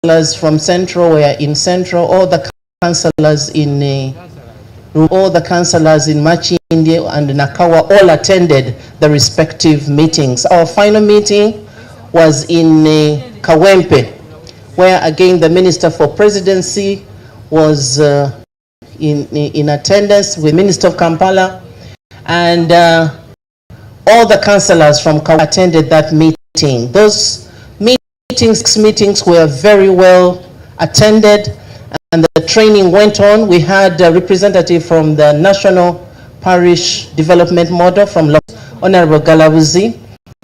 councillors from Central were in Central, all the councillors in Machindi and Nakawa all attended the respective meetings. Our final meeting was in Kawempe, where again the Minister for Presidency was in attendance with Minister of Kampala, and all the councillors from Kawa attended that meeting. Those meetings were very well attended, and the training went on. We had a representative from the National Parish Development Model from Honorable Galabuzi,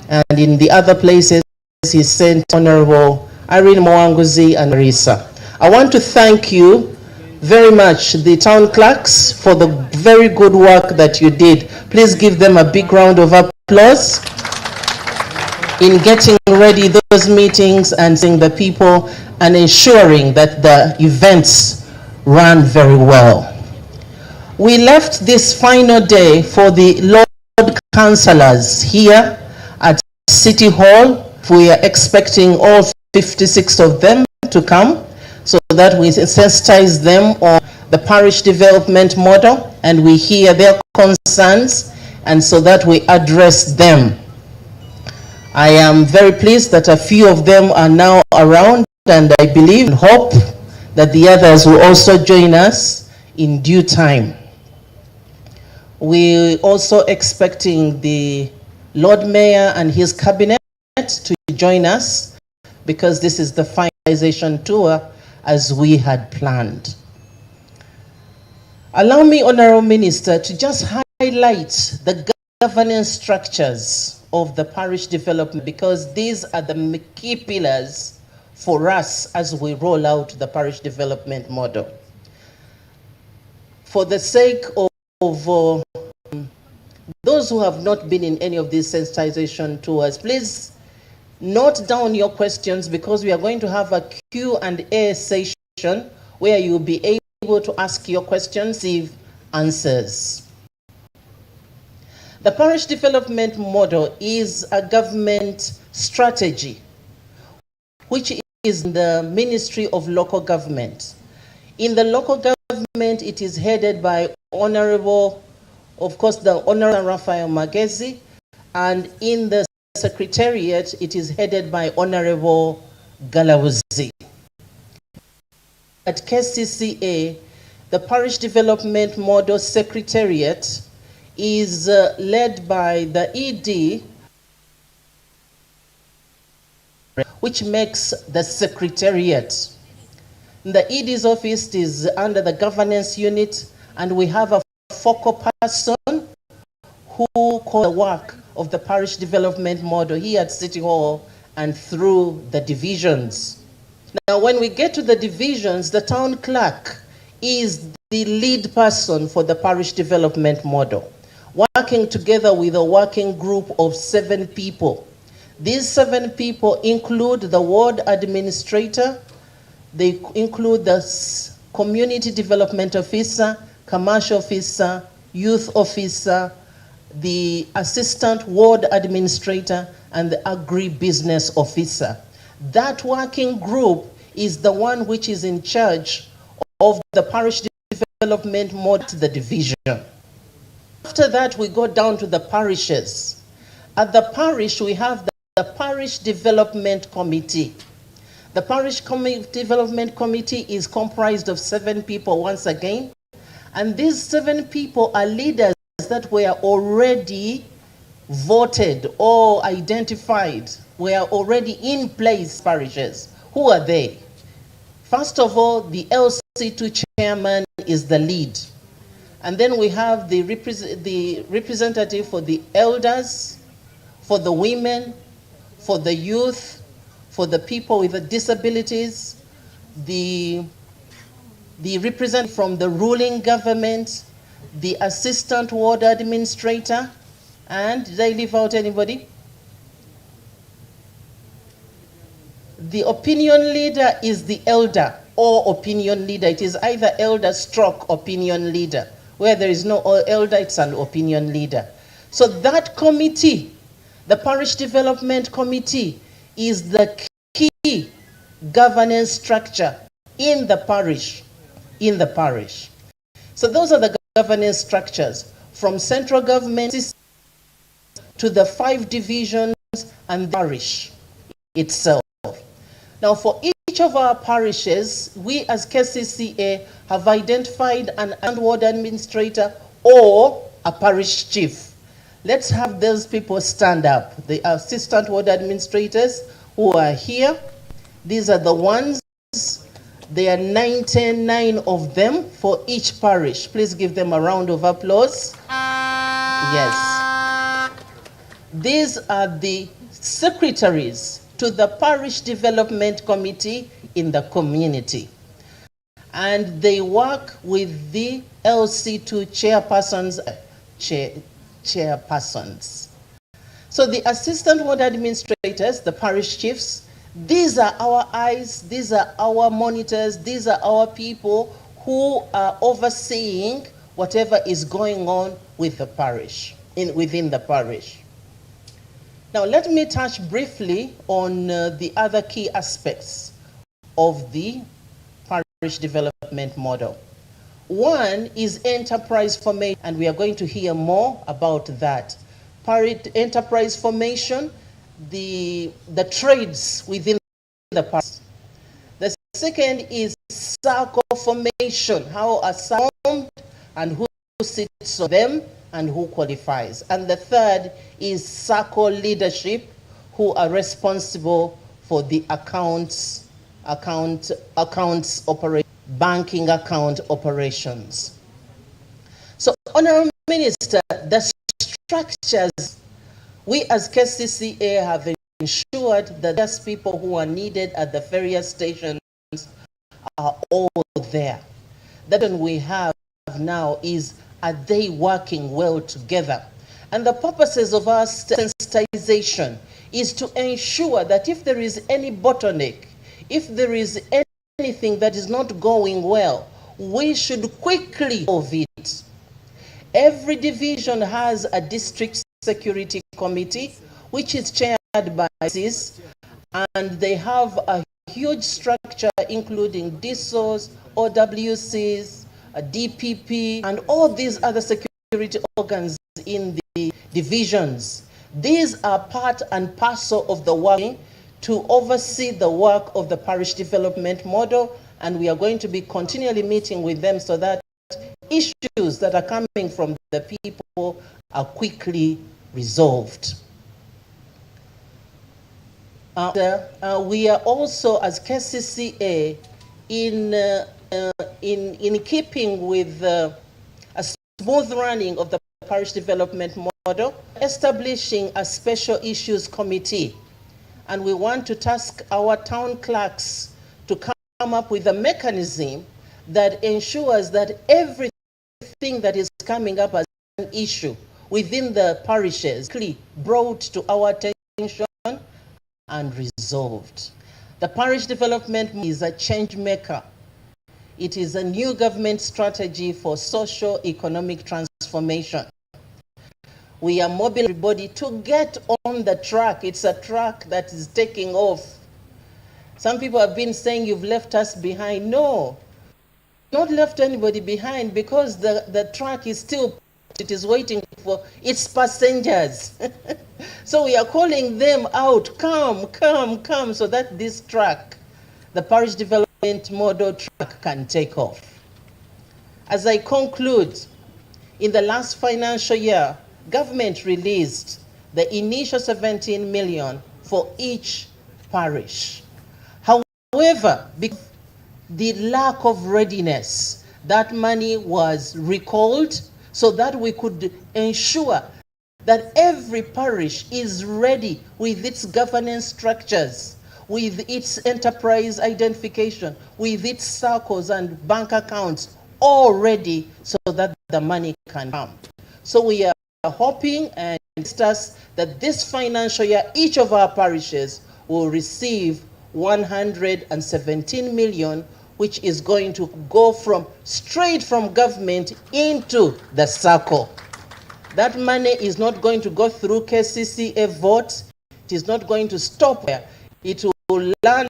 and in the other places he sent Honorable Irene Mwanguzi and Marisa. I want to thank you very much, the town clerks, for the very good work that you did. Please give them a big round of applause in getting ready those meetings and seeing the people and ensuring that the events ran very well. We left this final day for the Lord Councillors here at City Hall. We are expecting all 56 of them to come so that we sensitize them on the parish development model and we hear their concerns, and so that we address them. I am very pleased that a few of them are now around, and I believe and hope that the others will also join us in due time. We also expecting the Lord Mayor and his cabinet to join us, because this is the finalization tour as we had planned. Allow me, Honorable Minister, to just highlight the governance structures of the parish development, because these are the key pillars for us as we roll out the parish development model. For the sake of those who have not been in any of these sensitization tours, please note down your questions, because we are going to have a Q&A session where you'll be able to ask your questions, receive answers. The parish development model is a government strategy which is in the Ministry of Local Government. In the local government, it is headed by Honorable, of course, the Honorable Raphael Magezi, and in the Secretariat, it is headed by Honorable Galawuzi. At KCCA, the Parish Development Model Secretariat is led by the ED, which makes the Secretariat. The ED's office is under the governance unit, and we have a focal person who calls the work of the parish development model here at City Hall and through the divisions. Now, when we get to the divisions, the town clerk is the lead person for the parish development model, working together with a working group of 7 people. These 7 people include the ward administrator, they include the community development officer, commercial officer, youth officer, the assistant ward administrator, and the agribusiness officer. That working group is the one which is in charge of the parish development model, the division. After that, we go down to the parishes. At the parish, we have the Parish Development Committee. The Parish Development Committee is comprised of 7 people once again, and these 7 people are leaders that were already voted or identified, were already in place parishes. Who are they? First of all, the LC2 chairman is the lead. And then we have the representative for the elders, for the women, for the youth, for the people with disabilities, the representative from the ruling government, the assistant ward administrator, and did I leave out anybody? The opinion leader is the elder or opinion leader. It is either elder stroke opinion leader. Where there is no elder, it's an opinion leader. So that committee, the Parish Development Committee, is the key governance structure in the parish. So those are the governance structures, from central government to the 5 divisions and the parish itself. Now, for each of our parishes, we as KCCA have identified an ward administrator or a parish chief. Let's have those people stand up. The assistant ward administrators who are here, these are the ones. There are 99 of them for each parish. Please give them a round of applause. Yes. These are the secretaries to the Parish Development Committee in the community. And they work with the LC2 chairpersons. So the assistant ward administrators, the parish chiefs, these are our eyes, these are our monitors, these are our people who are overseeing whatever is going on with the parish, within the parish. Now, let me touch briefly on the other key aspects of the parish development model. One is enterprise formation, and we are going to hear more about that. Enterprise formation, the trades within the parish. The second is circle formation, how are formed and who sits on them and who qualifies. And the third is circle leadership, who are responsible for the accounts operation, banking account operations. So, Honorable Minister, the structures, we as KCCA have ensured that those people who are needed at the various stations are all there. That one we have now is, are they working well together? And the purposes of our sensitization is to ensure that if there is any bottleneck, if there is anything that is not going well, we should quickly solve it. Every division has a district security committee, which is chaired by CIS, and they have a huge structure including DSOs, OWCs, DPP, and all these other security organs in the divisions. These are part and parcel of the working to oversee the work of the parish development model, and we are going to be continually meeting with them so that issues that are coming from the people are quickly resolved. We are also, as KCCA, in keeping with a smooth running of the parish development model, establishing a special issues committee. And we want to task our town clerks to come up with a mechanism that ensures that everything that is coming up as an issue within the parishes is brought to our attention and resolved. The parish development is a change maker. It is a new government strategy for socio-economic transformation. We are mobilizing everybody to get on the track. It's a track that is taking off. Some people have been saying you've left us behind. No, not left anybody behind, because the track is still, it is waiting for its passengers. So we are calling them out, come, so that this track, the parish development model track, can take off. As I conclude, in the last financial year, government released the initial 17 million for each parish. However, because the lack of readiness, that money was recalled so that we could ensure that every parish is ready with its governance structures, with its enterprise identification, with its circles and bank accounts all ready so that the money can come. So we are hoping and trust that this financial year, each of our parishes will receive 117 million, which is going to go straight from government into the circle. That money is not going to go through KCCA votes. It is not going to stop there. It will land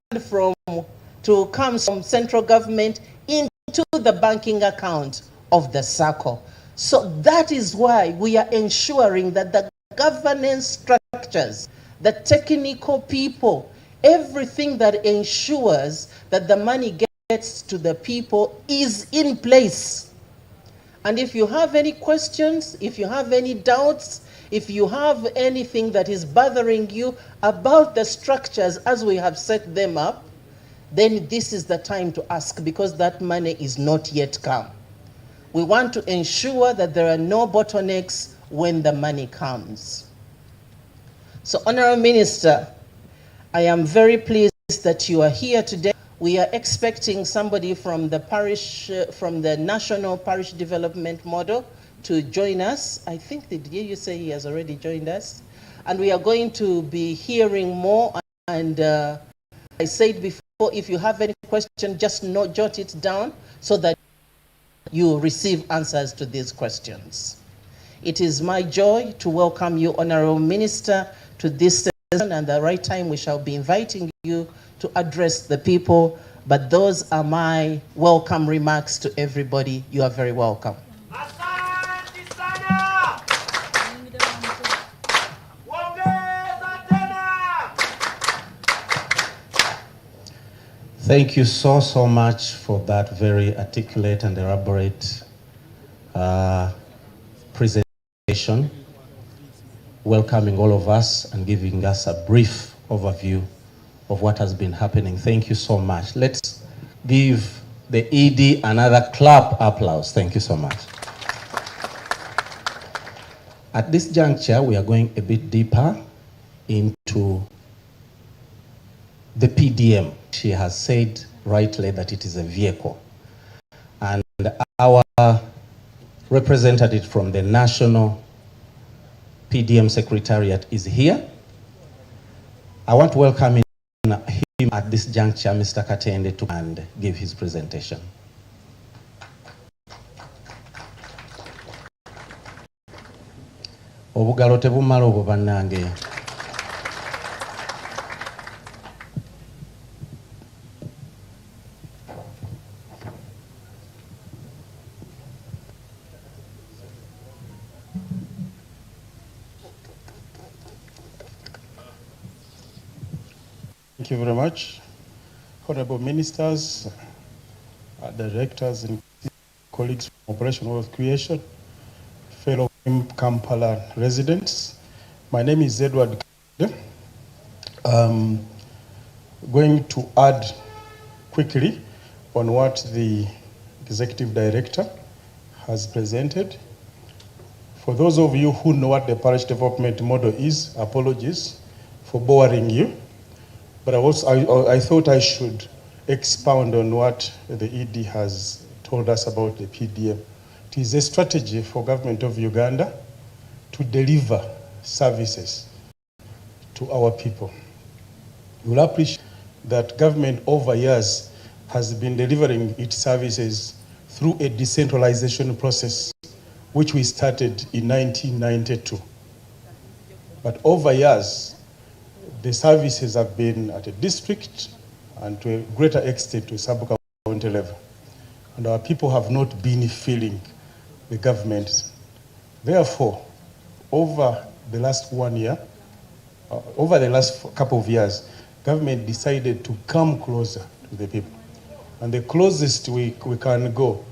to come from central government into the banking account of the SACCO. So that is why we are ensuring that the governance structures, the technical people, everything that ensures that the money gets to the people is in place. And if you have any questions, if you have any doubts, if you have anything that is bothering you about the structures as we have set them up, then this is the time to ask, because that money is not yet come. We want to ensure that there are no bottlenecks when the money comes. So, Honorable Minister, I am very pleased that you are here today. We are expecting somebody from the parish, from the National Parish Development Model to join us. I think, did you say he has already joined us? And we are going to be hearing more. And I said before, if you have any question, just jot it down so that you receive answers to these questions. It is my joy to welcome you, Honorable Minister, to this session, and at the right time we shall be inviting you to address the people, but those are my welcome remarks to everybody. You are very welcome. Thank you so much for that very articulate and elaborate presentation, welcoming all of us and giving us a brief overview of what has been happening. Thank you so much. Let's give the ED another clap applause. Thank you so much. At this juncture, we are going a bit deeper into the PDM. She has said rightly that it is a vehicle. And our representative from the National PDM Secretariat is here. I want to welcome him at this juncture, Mr. Katende, to and give his presentation. Obugalo tebumala obwo bannange. Thank you very much. Honorable Ministers, Directors and colleagues from Operation Wealth Creation, fellow Kampala residents. My name is Edward Kade. Going to add quickly on what the Executive Director has presented. For those of you who know what the Parish Development Model is, apologies for boring you. But I thought I should expound on what the ED has told us about the PDM. It is a strategy for government of Uganda to deliver services to our people. You will appreciate that government over years has been delivering its services through a decentralization process, which we started in 1992. But over years, the services have been at a district and to a greater extent to a sub-county level. And our people have not been feeling the government. Therefore, over the last 1 year, over the last couple of years, government decided to come closer to the people. And the closest we can go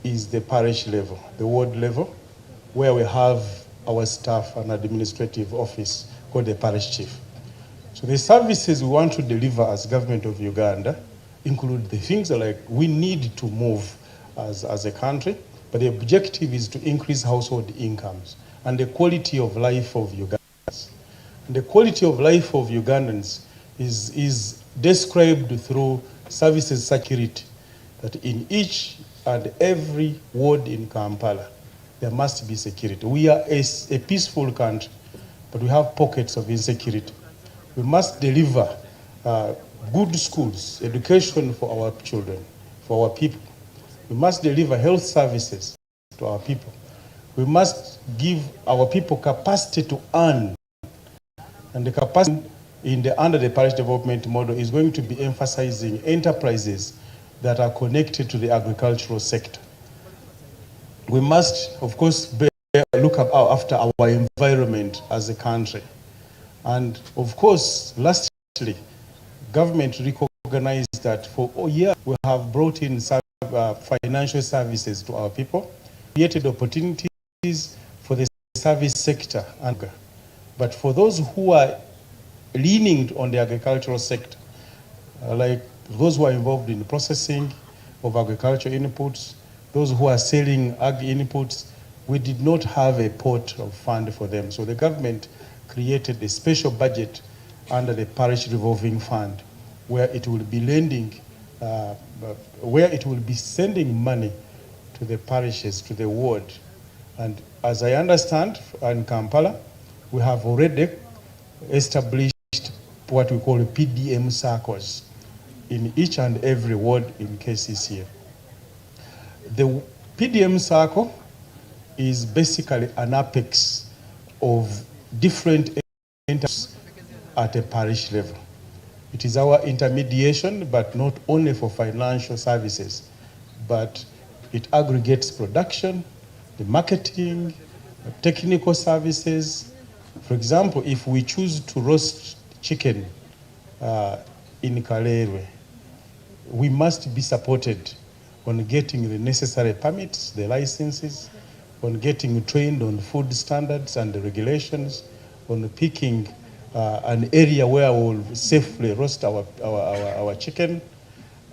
is the parish level, the ward level, where we have our staff and administrative office called the parish chief. So the services we want to deliver as government of Uganda include the things like we need to move as a country, but the objective is to increase household incomes and the quality of life of Ugandans. And the quality of life of Ugandans is described through services security, that in each and every ward in Kampala, there must be security. We are a peaceful country, but we have pockets of insecurity. We must deliver good schools, education for our children, for our people. We must deliver health services to our people. We must give our people capacity to earn. And the capacity under the parish development model is going to be emphasizing enterprises that are connected to the agricultural sector. We must, of course, look after our environment as a country. And of course, lastly, government recognized that for a year we have brought in financial services to our people, created opportunities for the service sector. But for those who are leaning on the agricultural sector, like those who are involved in the processing of agricultural inputs, those who are selling ag inputs, we did not have a pot of fund for them. So the government created a special budget under the parish revolving fund where it will be lending, where it will be sending money to the parishes, to the ward. And as I understand, in Kampala, we have already established what we call PDM circles in each and every ward in KCCA. The PDM circle is basically an apex of different entities at a parish level. It is our intermediation, but not only for financial services, but it aggregates production, the marketing, technical services. For example, if we choose to roast chicken in Kalerwe, we must be supported on getting the necessary permits, the licenses, on getting trained on food standards and the regulations, on picking an area where we will safely roast our chicken.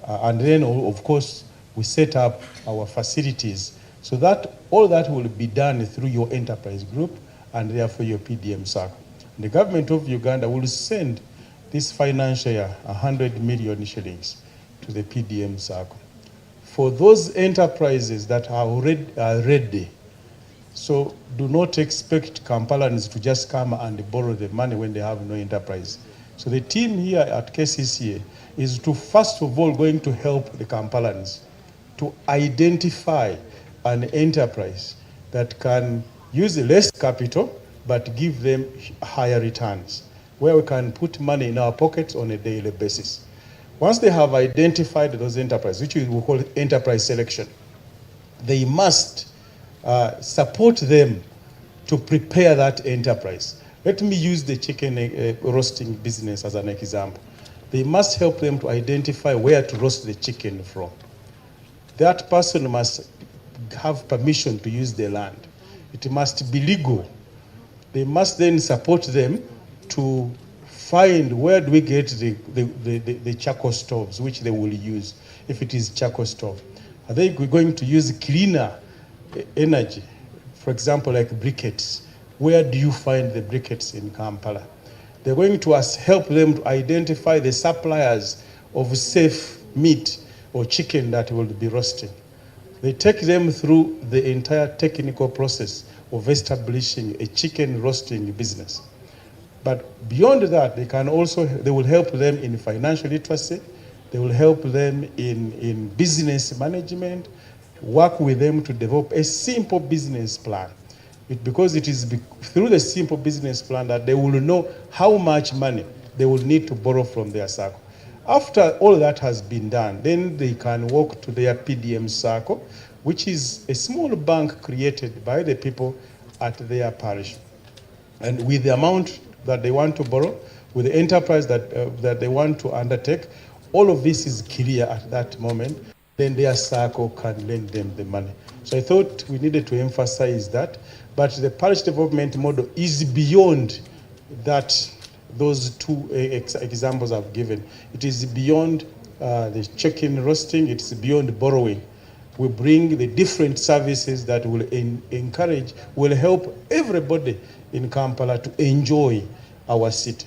And then, of course, we set up our facilities so that all that will be done through your enterprise group and therefore your PDM circle. The government of Uganda will send this financial year 100 million shillings to the PDM circle for those enterprises that are ready. So do not expect Kampalans to just come and borrow the money when they have no enterprise. So the team here at KCCA is to first of all going to help the Kampalans to identify an enterprise that can use less capital but give them higher returns, where we can put money in our pockets on a daily basis. Once they have identified those enterprises, which we call enterprise selection, they must support them to prepare that enterprise. Let me use the chicken roasting business as an example. They must help them to identify where to roast the chicken from. That person must have permission to use the land. It must be legal. They must then support them to find where do we get the charcoal stoves which they will use. If it is charcoal stove, are they going to use cleaner energy? For example, like briquettes. Where do you find the briquettes in Kampala? They're going to help them to identify the suppliers of safe meat or chicken that will be roasting. They take them through the entire technical process of establishing a chicken roasting business. But beyond that, they will help them in financial literacy, they will help them in business management, work with them to develop a simple business plan. Because it is through the simple business plan that they will know how much money they will need to borrow from their circle. After all that has been done, then they can walk to their PDM circle, which is a small bank created by the people at their parish. And with the amount that they want to borrow, with the enterprise that they want to undertake, all of this is clear at that moment, then their circle can lend them the money. So I thought we needed to emphasize that. But the parish development model is beyond that, those two examples I've given. It is beyond the chicken roasting, it's beyond borrowing. We bring the different services that will encourage, will help everybody in Kampala to enjoy our city.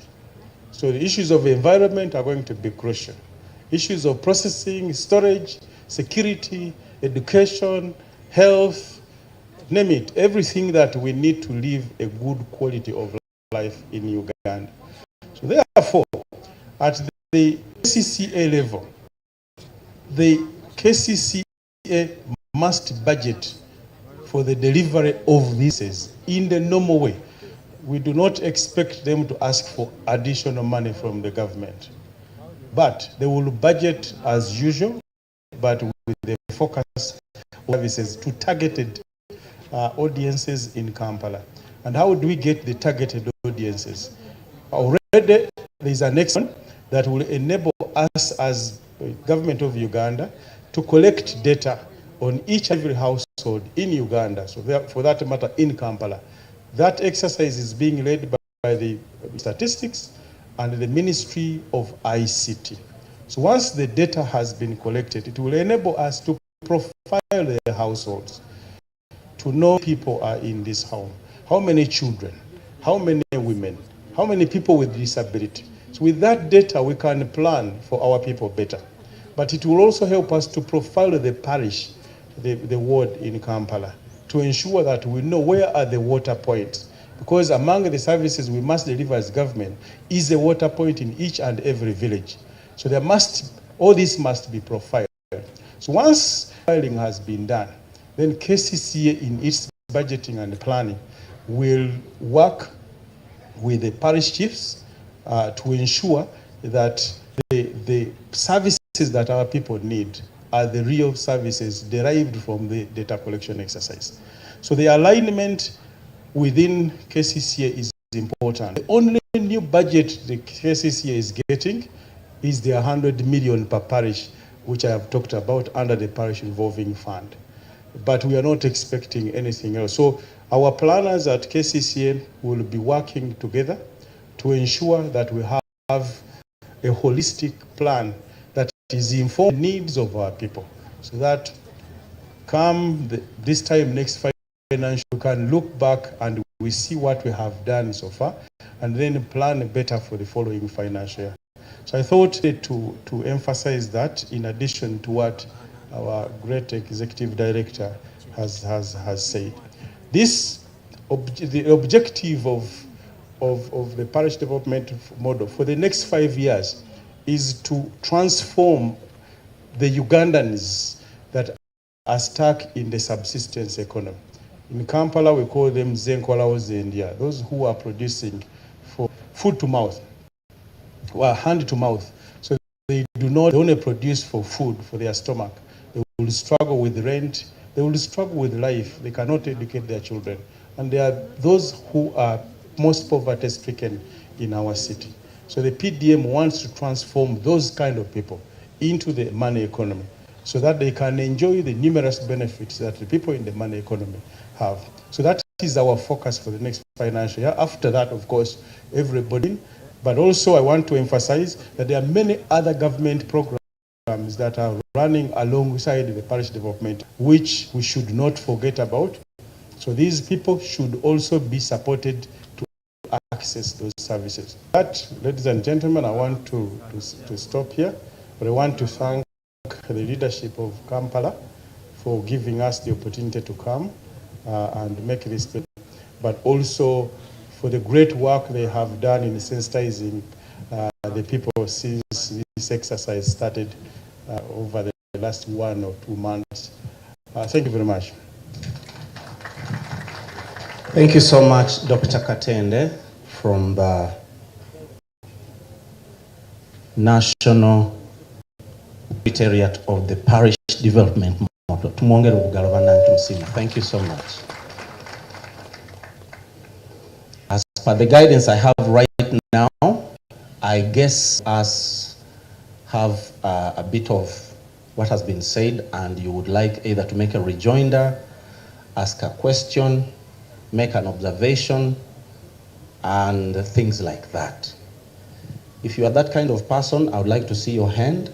So the issues of environment are going to be crucial. Issues of processing, storage, security, education, health, name it, everything that we need to live a good quality of life in Uganda. So therefore, at the KCCA level, the KCCA must budget for the delivery of these in the normal way. we do not expect them to ask for additional money from the government, but they will budget as usual, but with the focus services to targeted audiences in Kampala. And how do we get the targeted audiences? Already there is an next one that will enable us as government of Uganda to collect data on each and every household in Uganda, so for that matter in Kampala. That exercise is being led by the statistics and the Ministry of ICT. So once the data has been collected, it will enable us to profile the households, to know people are in this home, how many children, how many women, how many people with disability. So with that data, we can plan for our people better. But it will also help us to profile the parish, the ward in Kampala, to ensure that we know where are the water points. Because among the services we must deliver as government is a water point in each and every village. So all this must be profiled. So once filing has been done, then KCCA in its budgeting and planning will work with the parish chiefs to ensure that the services that our people need are the real services derived from the data collection exercise. So the alignment within KCCA is important. The only new budget the KCCA is getting is the 100 million per parish, which I have talked about under the parish revolving fund. But we are not expecting anything else. So our planners at KCCA will be working together to ensure that we have a holistic plan that is informed needs of our people, so that come this time next financial, we can look back and we see what we have done so far and then plan better for the following financial year. So I thought to emphasize that, in addition to what our great executive director has said. The objective of the parish development model for the next 5 years is to transform the Ugandans that are stuck in the subsistence economy. In Kampala, we call them Zenkwalaos India, those who are producing for food to mouth, or hand to mouth. So they only produce for food, for their stomach. They will struggle with rent, they will struggle with life, they cannot educate their children. And there are those who are most poverty stricken in our city. So the PDM wants to transform those kind of people into the money economy, so that they can enjoy the numerous benefits that the people in the money economy have. So that is our focus for the next financial year. After that, of course, everybody. But also I want to emphasize that there are many other government programs that are running alongside the parish development, which we should not forget about. So these people should also be supported to access those services. That, ladies and gentlemen, I want to stop here, but I want to thank the leadership of Kampala for giving us the opportunity to come and make this, but also for the great work they have done in sensitizing the people since this exercise started over the last 1 or 2 months. Thank you very much. Thank you so much, Dr. Katende, from the National Secretariat of the Parish Development Model. Thank you so much. As per the guidance I have right now, I guess us have a bit of what has been said, and you would like either to make a rejoinder, ask a question, make an observation, and things like that. If you are that kind of person, I would like to see your hand,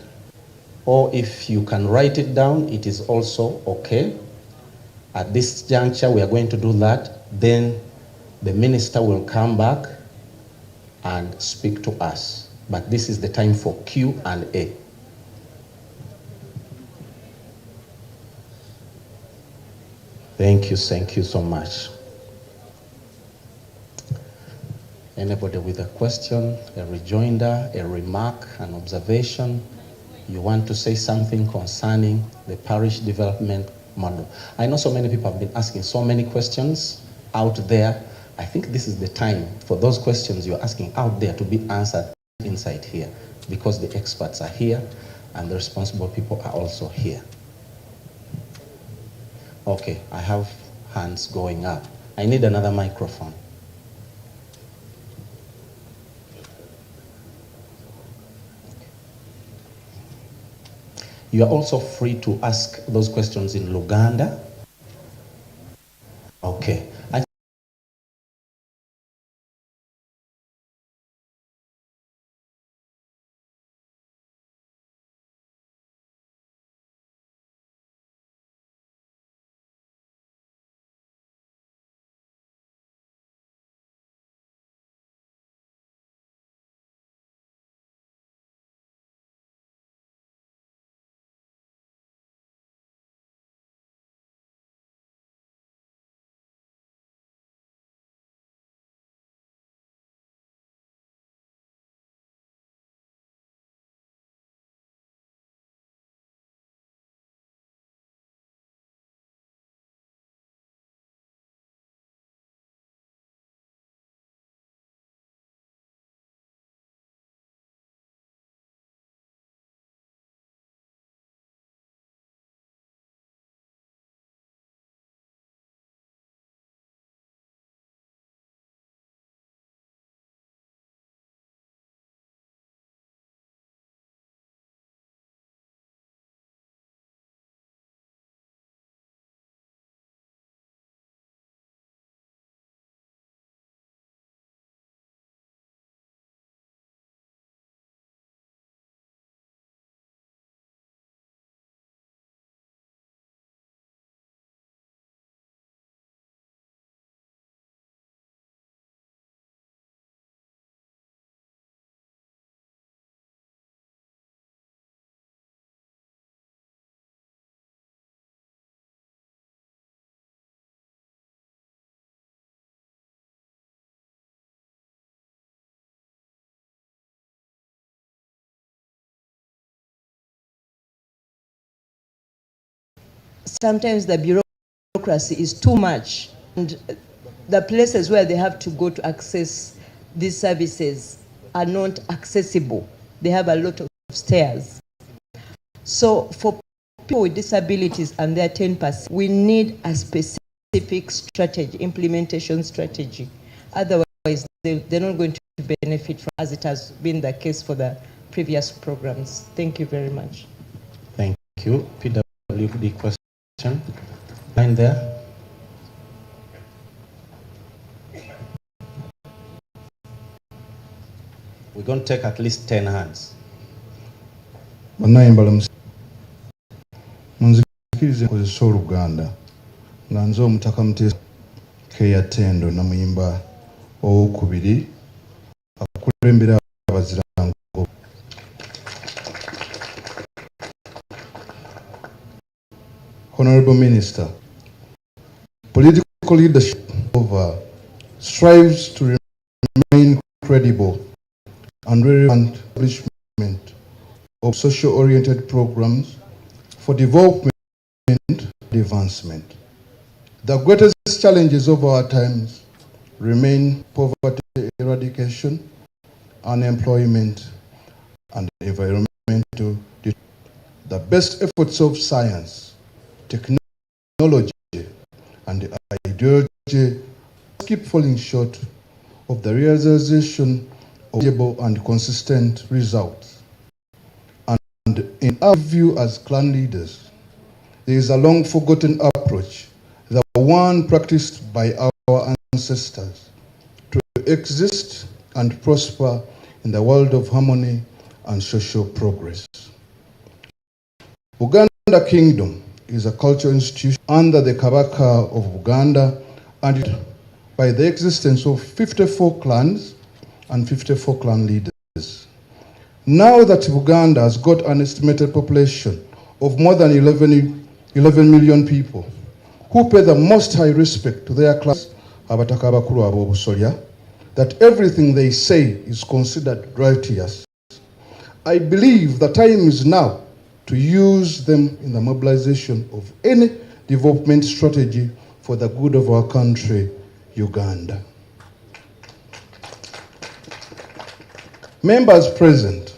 or if you can write it down, it is also okay. At this juncture, we are going to do that. Then the minister will come back and speak to us. But this is the time for Q&A. Thank you so much. Anybody with a question, a rejoinder, a remark, an observation? You want to say something concerning the parish development model? I know so many people have been asking so many questions out there, I think this is the time for those questions you're asking out there to be answered inside here, because the experts are here and the responsible people are also here. Okay, I have hands going up. I need another microphone. You are also free to ask those questions in Luganda. Okay. Sometimes the bureaucracy is too much, and the places where they have to go to access these services are not accessible. They have a lot of stairs. So for people with disabilities and their 10%, we need a specific strategy, implementation strategy. Otherwise, they're not going to benefit from, as it has been the case for the previous programs. Thank you very much. Thank you. PWD question. Line there. We're going to take at least 10 hands. Munzikirize nkozesa Oluganda nga nze omutaka Mutesa Keya Tendo namuyimba owokubiri akulembera abazirango. Honorable Minister, political leadership strives to remain credible and relevant establishment of social-oriented programs for development and advancement. The greatest challenges of our times remain poverty eradication, unemployment, and environmental. The best efforts of science, technology, and ideology keep falling short of the realization of visible and consistent results. And in our view as clan leaders, there is a long forgotten approach, the one practiced by our ancestors, to exist and prosper in the world of harmony and social progress. Buganda Kingdom is a cultural institution under the Kabaka of Buganda, and by the existence of 54 clans and 54 clan leaders. Now that Buganda has got an estimated population of more than 11 million people who pay the most high respect to their class, that everything they say is considered righteous, I believe the time is now to use them in the mobilization of any development strategy for the good of our country, Uganda. Members present,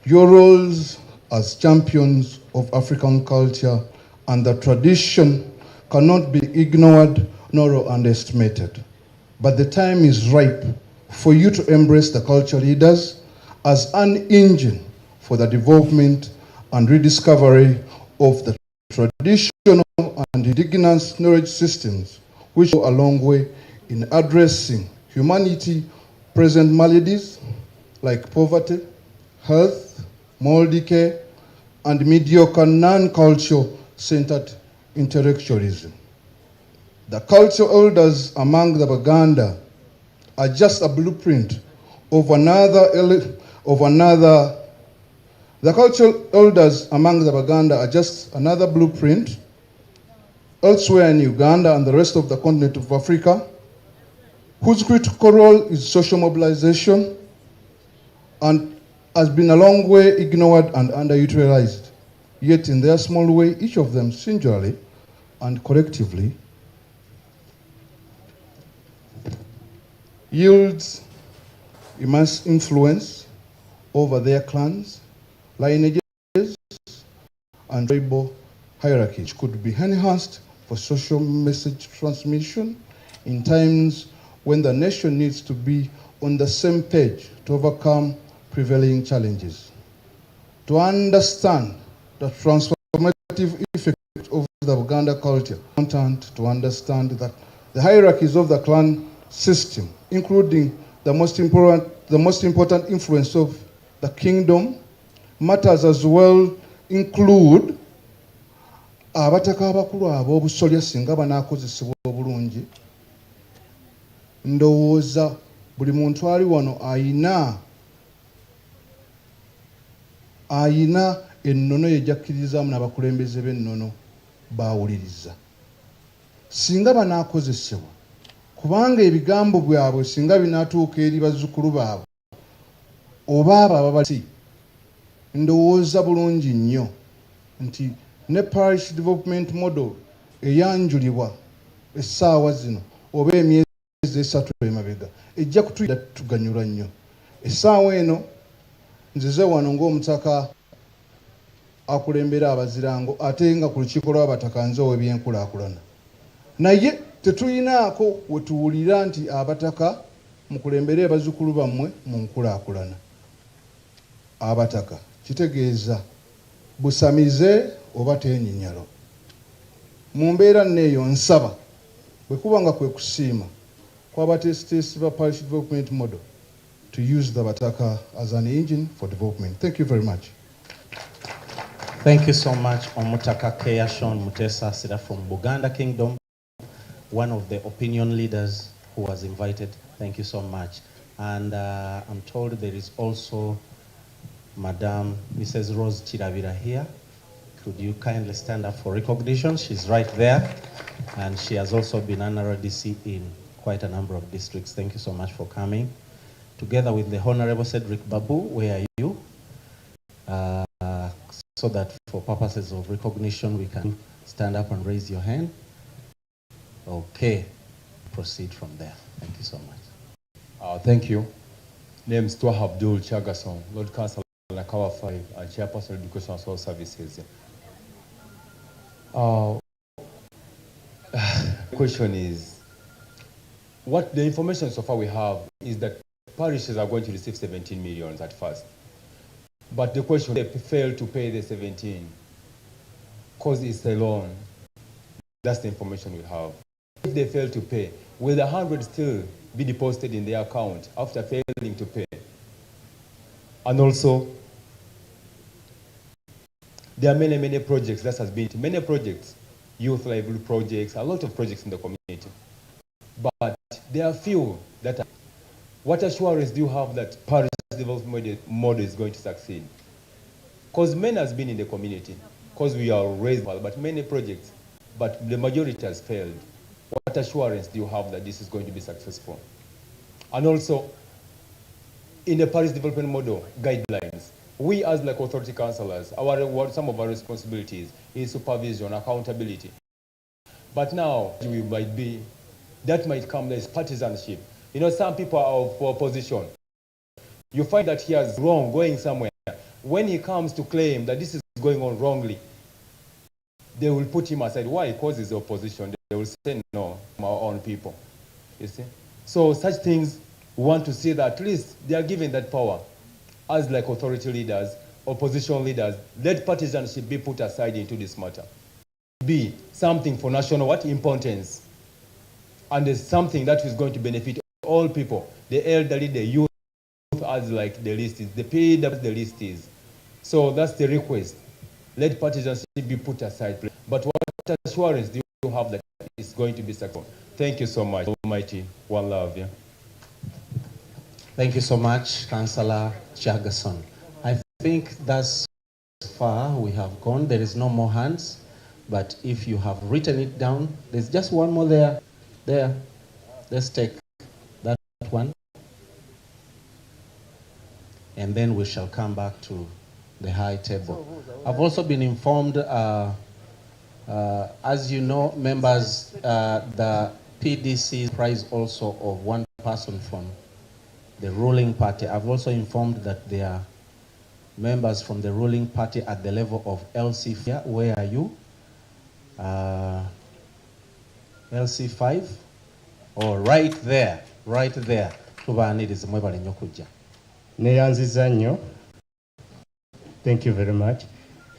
your roles as champions of African culture and the tradition cannot be ignored nor underestimated. But the time is ripe for you to embrace the culture leaders as an engine for the development and rediscovery of the traditional and indigenous knowledge systems, which go a long way in addressing humanity present maladies like poverty, health, moral decay, and mediocre non-cultural centered intellectualism. The cultural elders among the Baganda are just a blueprint of the cultural elders among the Baganda are just another blueprint elsewhere in Uganda and the rest of the continent of Africa, whose critical role is social mobilization and has been a long way ignored and underutilized. Yet in their small way, each of them singularly and collectively yields immense influence over their clans, lineages, and tribal hierarchies, could be enhanced for social message transmission in times when the nation needs to be on the same page to overcome prevailing challenges. To understand the transformative effect of the Uganda culture, important to understand that the hierarchies of the clan system, including the most important influence of the kingdom, matters as well include abataka abakulu ab'obusolya singa banaakozesebwa obulungi. Ndowooza buli muntu ali wano ayina ennono yejakkiririzaamu n'abakulembeze b'ennono baawuliriza. Singa banaakozesebwa, kubanga ebigambo byabwe singa binaatuuka eri bazzukulu baabwe oba abo ababali, ndowooza bulungi nnyo nti ne parish development model eyanjulibwa essaawa zino oba emyezi esatu emabega ejja kutuganyula nnyo. Essaawa eno nzize wano ng'omutaka akulembera abazirango ate nga ku lukiiko lw'abataka nze ow'ebyenkulaakulana, naye tetuyinaako we tuwulira nti abataka mukulembere abazzukulu bammwe mu nkulaakulana. Abataka kitegeeza busamize oba teenyinyalo. Mu mbeera nneeyo nsaba bwe kuba nga kwe kusiima kw'abateesiteesi ba parish development model to use the Bataka as an engine for development. Thank you very much. Thank you so much, Omutaka Keyashon Mutesa Sira from Buganda Kingdom, one of the opinion leaders who was invited. Thank you so much. And I'm told there is also Madam Mrs. Rose Chirabira here. Could you kindly stand up for recognition? She's right there. And she has also been an RDC in quite a number of districts. Thank you so much for coming. Together with the Honorable Cedric Babu, where are you? So that for purposes of recognition, we can stand up and raise your hand. Okay, proceed from there. Thank you so much. Thank you. Name is Tuah Abdul Chagason, Lord Council Nakawa 5, and Chairperson of Education and Social Services. The question is, what the information so far we have is that parishes are going to receive 17 million at first. But the question, they failed to pay the 17 because it's a loan. That's the information we have. If they fail to pay, will the 100 still be deposited in their account after failing to pay? And also, there are many projects that has been, many projects, youth livelihood projects, a lot of projects in the community. But there are few that are, what assurance do you have that parish development model is going to succeed? Because many has been in the community, because we are raised, but many projects, but the majority has failed. What assurance do you have that this is going to be successful? And also, in the parish development model guidelines, we as like authority councillors, some of our responsibilities is supervision, accountability. But now, we might be, that might come as partisanship. You know, some people are for opposition. you find that he has wrong going somewhere. When he comes to claim that this is going on wrongly, they will put him aside. Why? Because he's opposition. They will say no, our own people. You see? So such things, we want to see that at least they are given that power as like authority leaders, opposition leaders. Let partisanship be put aside into this matter. Be something for national what? Importance. And there's something that is going to benefit all people, the elderly, the youth, as like the list is, the PDM as the list is. So that's the request. Let partisanship be put aside. But what assurance do you have that it's going to be successful? Thank you so much. Almighty, one love. Yeah. Thank you so much, Councillor Jagason. I think thus far we have gone. There is no more hands. But if you have written it down, there's just one more there. There. Let's take that one. And then we shall come back to the high table. I've also been informed, as you know, members, the PDC prize also of one person from the ruling party. I've also informed that there are members from the ruling party at the level of LC4. Where are you? LC5? Oh, right there. Tubaanirize mwebale nnyo kujja. Neyanziza nnyo. Thank you very much.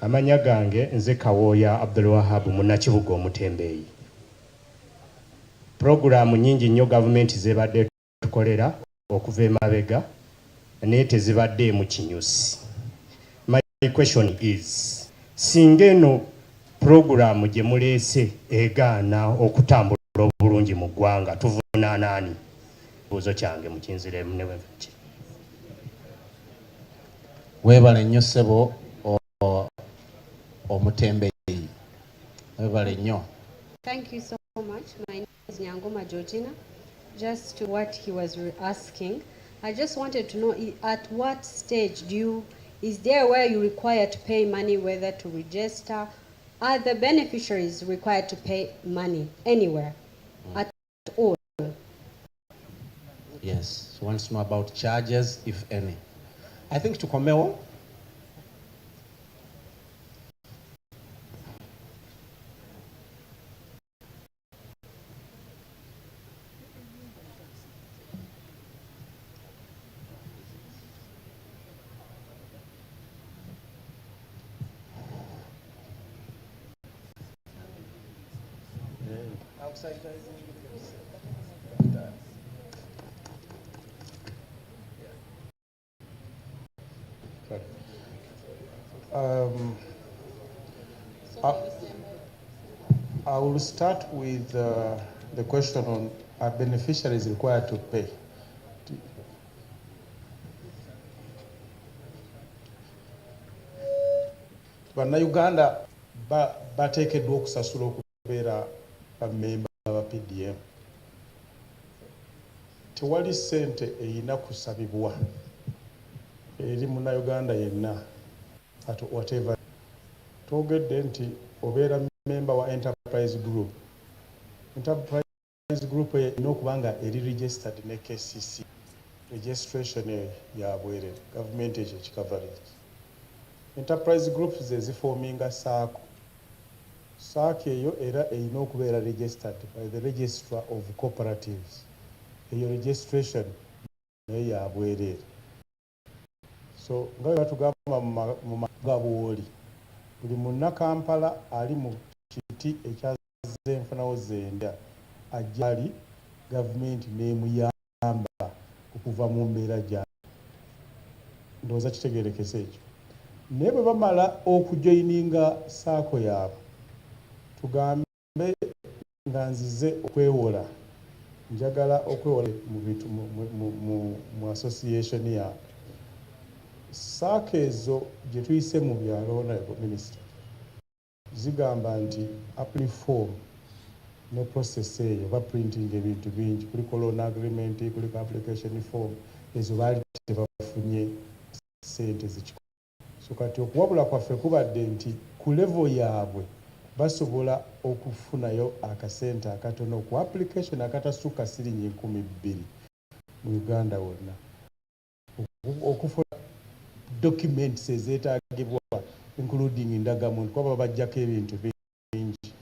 Amanya gange nze Kawooya Abdulwahab munnakibuga omutembeeyi. Programu nyingi nnyo gavumenti zebadde tukolera okuva emabega naye tezibadde mu kinyusi. My question is, singa eno programu gye muleese egaana okutambula obulungi mu ggwanga tuvunaana ani? Kibuuzo kyange mukinziremu ne bwenfaki. Weebale nnyo ssebo omutembeeyi. Weebale nnyo. Thank you so much. My name is Nyangoma Georgina. Just to what he was asking, I just wanted to know at what stage is there where you require to pay money, whether to register? Are the beneficiaries required to pay money anywhere at all? Yes, she wants to know about charges, if any. I think to Komeo. I will start with the question on are beneficiaries required to pay? Bannayuganda bateekeddwa okusasula okubeera bammemba ba PDM. Tewali ssente eyina kusabibwa eri munnayuganda yenna at whatever. Twogedde nti obeera member wa enterprise group. Enterprise group erina okuba nga eri registered ne KCCA. Registration ya bwerere. Government ekyo kikaverage. Enterprise groups ze zifoominga SACCO. SACCO eyo era erina okubeera registered by the registrar of cooperatives. Eyo registration naye ya bwerere. So nga bwe batugamba mu magabuwoli, buli munnakampala ali mu kiti ekyaze enfunawo zenda ajali gavumenti n'emuyamba okuva mu mbeera gya ndowooza kitegeerekese ekyo. Naye bwe bamala okujoyininga SACCO yaabwe, tugambe nga nzize okwewola, njagala okwewola mu association yaabwe. SACCO ezo gye tuyise mu byalo minisita zigamba nti apply form ne process eyo baprinting ebintu bingi, kuliko loan agreement, kuliko application form, ezo baali tebafunye ssente zikikola. So kati okuwabula kwaffe kubadde nti ku level yaabwe basobola okufunayo akasente akatono ku application akatasukka siringi 2,000 mu Uganda wonna okufuna documents ezeetaagibwa including endagamuntu kuba bajjako ebintu bingi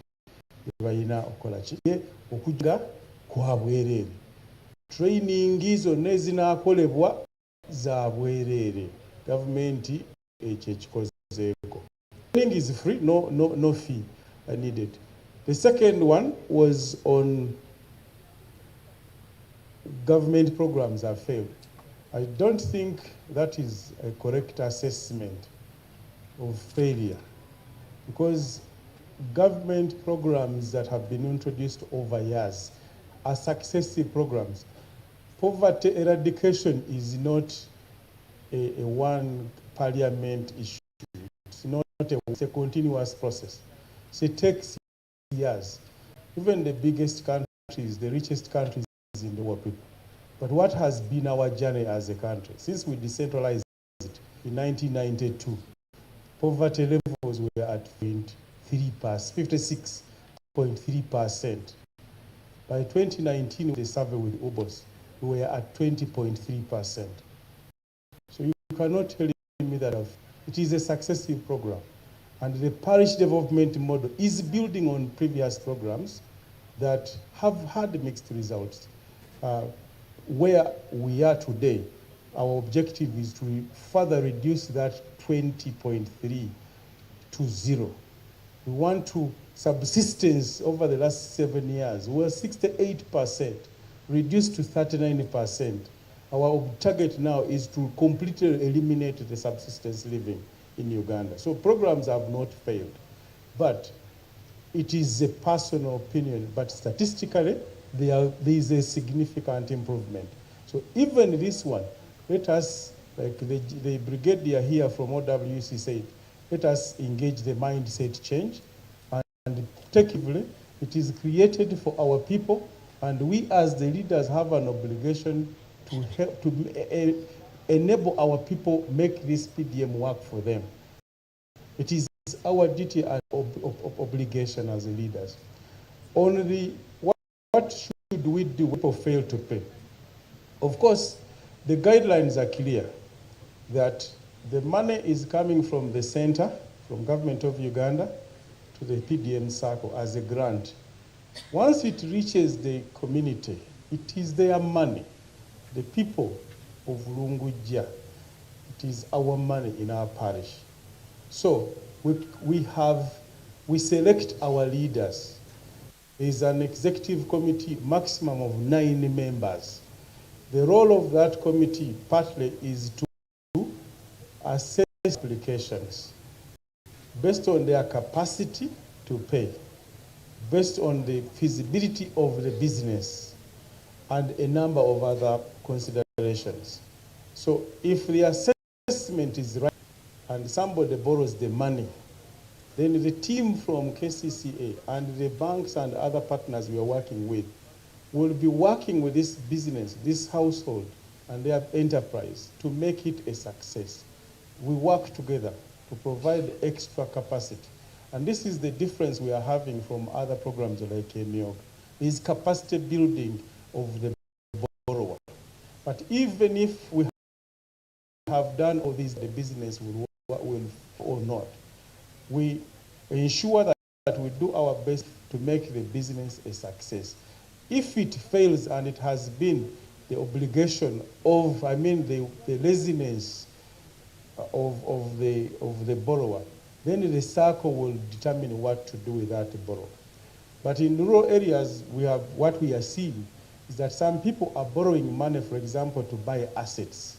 balina okukola ki okujja kwa bwereere. Training zonna ezinaakolebwa za bwereere gavumenti ekyo ekikozeeko. Training is free, no fee needed. The second one was on government programs have failed. I don't think that is a correct assessment of failure, because government programs that have been introduced over years are successive programs. Poverty eradication is not a one parliament issue. It's a continuous process. So it takes years. Even the biggest countries, the richest countries in the world, people. But what has been our journey as a country? Since we decentralized it in 1992, poverty levels were at 56.3%. By 2019, the survey with UBOS, we were at 20.3%. So you cannot tell me that it is a successive program. And the parish development model is building on previous programs that have had mixed results. Where we are today, our objective is to further reduce that 20.3 to 0. We want to subsistence over the last 7 years. We're 68%, reduced to 39%. Our target now is to completely eliminate the subsistence living in Uganda. So programs have not failed, but it is a personal opinion, but statistically, there is a significant improvement. So even this one, let us, like the brigadier here from OWC said, let us engage the mindset change, and effectively, it is created for our people, and we as the leaders have an obligation to help to enable our people make this PDM work for them. It is our duty and obligation as leaders. Only what should we do when people fail to pay? Of course, the guidelines are clear that the money is coming from the center, from government of Uganda, to the PDM circle as a grant. Once it reaches the community, it is their money, the people of Lunguja. It is our money in our parish. So we select our leaders. There is an executive committee, maximum of 9 members. The role of that committee partly is to assess applications based on their capacity to pay, based on the feasibility of the business, and a number of other considerations. So if the assessment is right and somebody borrows the money, then the team from KCCA and the banks and other partners we are working with will be working with this business, this household, and their enterprise to make it a success. We work together to provide extra capacity. And this is the difference we are having from other programs like KMIOG, is capacity building of the borrower. But even if we have done all this, the business will or not, we ensure that we do our best to make the business a success. If it fails, and it has been the obligation of, the laziness of the borrower, then the circle will determine what to do with that borrower. But in rural areas, what we are seeing is that some people are borrowing money, for example, to buy assets.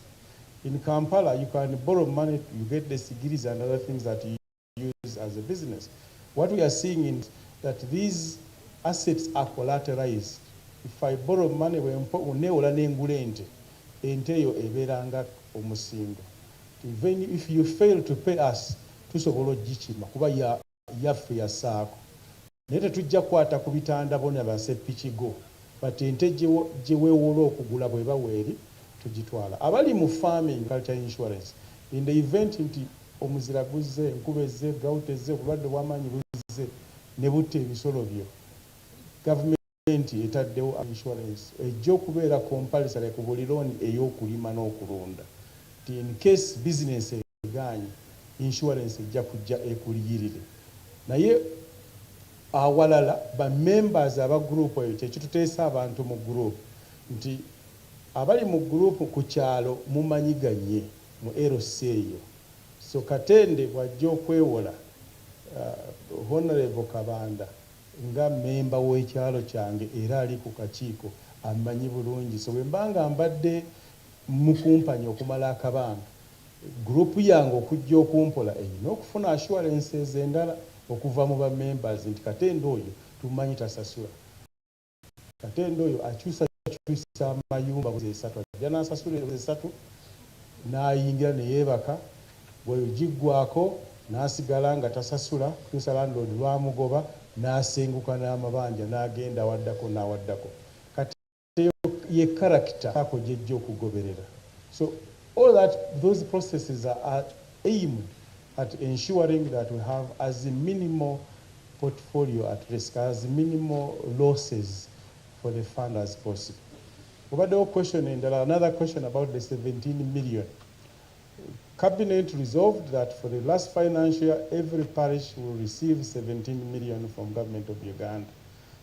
In Kampala, you can borrow money, you get the sigiris and other things that you use as a business. What we are seeing is that these assets are collateralized. If I borrow money, even if you fail to pay us, tusobola ogikima kuba yaffe yasaako. Naye tetujja kukwata ku bitanda bona baseppikigo, but ente gye weewola okugula bwe baweeri tugitwala. Abali mu farming culture insurance, in the event nti omuzira guzze, enkuba ezze, drought ezze, obulwadde bw'amaanyi buzze ne butta ebisolo byo, gavumenti etaddewo insurance ejja okubeera compulsory ku buli looni ey'okulima n'okulunda. in case business eganye insurance ejja kujja ekuliyirire naye awalala ba members aba group eyo kyekituteesa abantu mu group nti abali mu group ku kyalo mumanyiganye mu LC eyo so Katende bwajja okwewola Honorable Kabanda nga memba w'ekyalo kyange era ali ku kakiiko amanyi bulungi so wembanga mbadde mu kumpanya okumala akabanga group yange okujja okumpola erina okufuna assurances endala okuva mu ba members nti Katende oyo tumanyi tasasula Katende oyo akyusa amayumba esatu ajja n'asasula esatu n'ayingira ne yeebaka bwe giggwako n'asigala nga tasasula tuusa landlord lwamugoba n'asenguka n'amabanja n'agenda n'awaddako kati ye character ako gyejja okugoberera so all that those processes are aimed at ensuring that we have as minimal portfolio at risk, as minimal losses for the fund as possible. Over the question, and another question about the 17 million. Cabinet resolved that for the last financial year, every parish will receive 17 million from government of Uganda.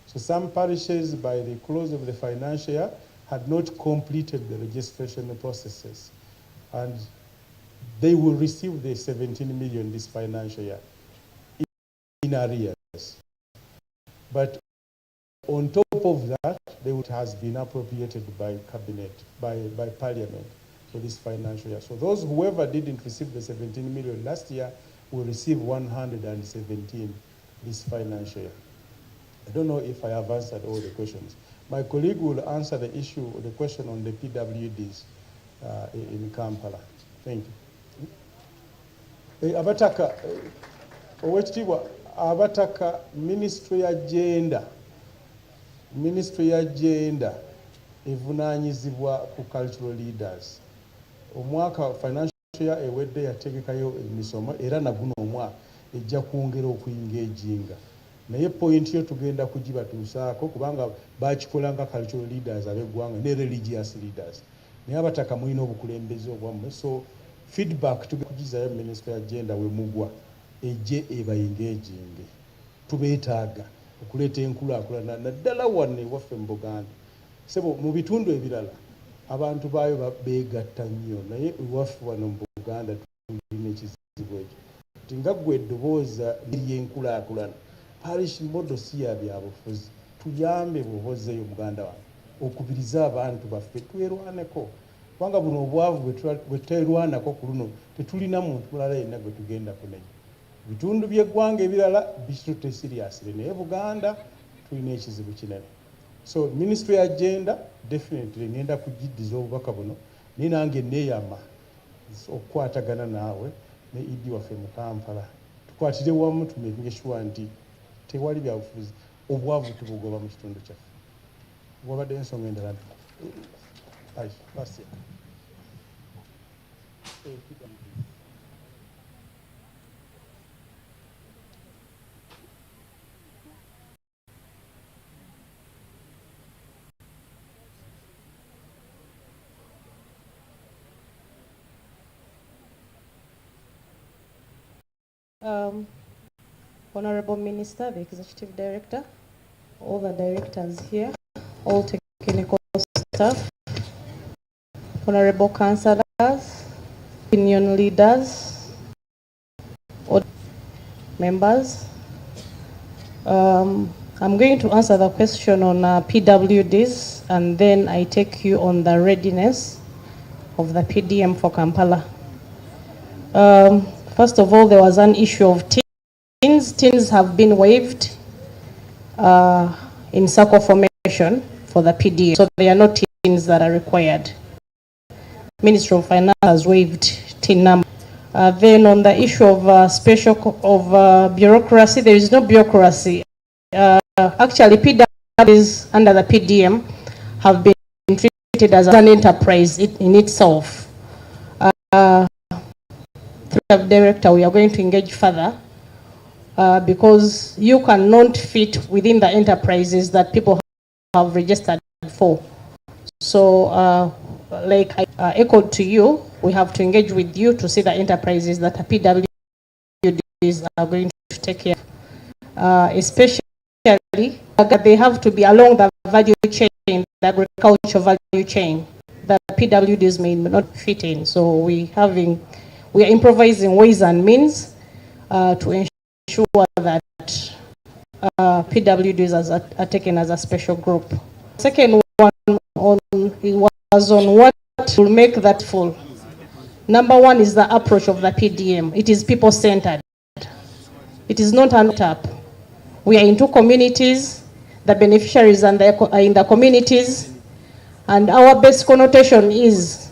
So some parishes, by the close of the financial year, had not completed the registration processes. And they will receive the 17 million this financial year in arrears. But on top of that, it has been appropriated by cabinet, by parliament for this financial year. So whoever didn't receive the 17 million last year will receive 117 this financial year. I don't know if I have answered all the questions. My colleague will answer the question on the PWDs in Kampala. Thank you. Abataka, abataka Ministry agenda evunaanyizibwa ku cultural leaders. Omwaka financial year ewedde yategekayo emisomo era naguno omwaka ejja kwongera okuyingaginga. Naye point yo tugenda kugibatuusaako kubanga bakikolanga cultural leaders ab'eggwanga ne religious leaders. Naye abataka mulina obukulembeze obwammwe so feedback tugenda kugizayo Ministry agenda we mugwa ejje ebayingaginge. Tubeetaaga okuleeta enkulaakulana naddala wano ewaffe mu Buganda. Sebo mu bitundu ebirala abantu baayo beegatta nnyo naye ewaffe wano mu Buganda tulina ekizibu ekyo. Nti nga ggwe eddobooza ly'enkulaakulana parish model si ya byabufuzi tuyambe bw'obozeeyo Buganda wano okubiriza abantu baffe twerwaneko kubanga buno obwavu bwe twerwanako ku luno tetulina muntu mulala yenna gwe tugenda kunenya. Bitundu by'eggwanga ebirala bitutte seriously naye Buganda tulina ekizibu kinene. So Ministry agenda definitely ngenda kugiddiza obubaka buno naye nange neeyama okukwatagana naawe ne Idi waffe mu Kampala tukwatire wamu tumenye sure nti tewali byabufuzi obwavu tubugoba mu kitundu kyaffe. Wabadde ensonga endala last year. Honorable Minister, the Executive Director, all the directors here, all technical staff, Honorable Councillors, opinion leaders, members. I'm going to answer the question on PWDs and then I take you on the readiness of the PDM for Kampala. First of all, there was an issue of teams. Teams have been waived in circle formation for the PDM, so there are no teams that are required. Ministry of Finance has waived team number. Then on the issue of bureaucracy, there is no bureaucracy. Actually, PWDs under the PDM have been treated as an enterprise in itself. Director, we are going to engage further because you cannot fit within the enterprises that people have registered for. So like I echoed to you, we have to engage with you to see the enterprises that PWDs are going to take care of, especially they have to be along the value chain, the agricultural value chain. The PWDs may not fit in, so we are improvising ways and means to ensure that PWDs are taken as a special group. Second one was on what will make that full. Number one is the approach of the PDM. It is people-centered. It is not an tap. We are into communities. The beneficiaries are in the communities. And our best connotation is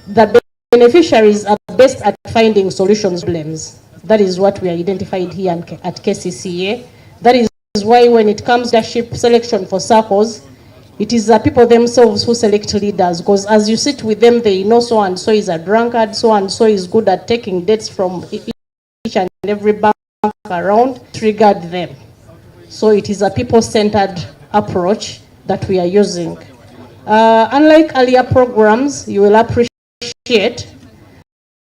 the beneficiaries are best at finding solutions to problems. That is what we identified here at KCCA. That is why when it comes to leadership selection for circles, it is the people themselves who select leaders, because as you sit with them, they know so and so is a drunkard, so and so is good at taking debts from each and every bank around. Triggered them. So it is a people-centered approach that we are using. Unlike earlier programs, you will appreciate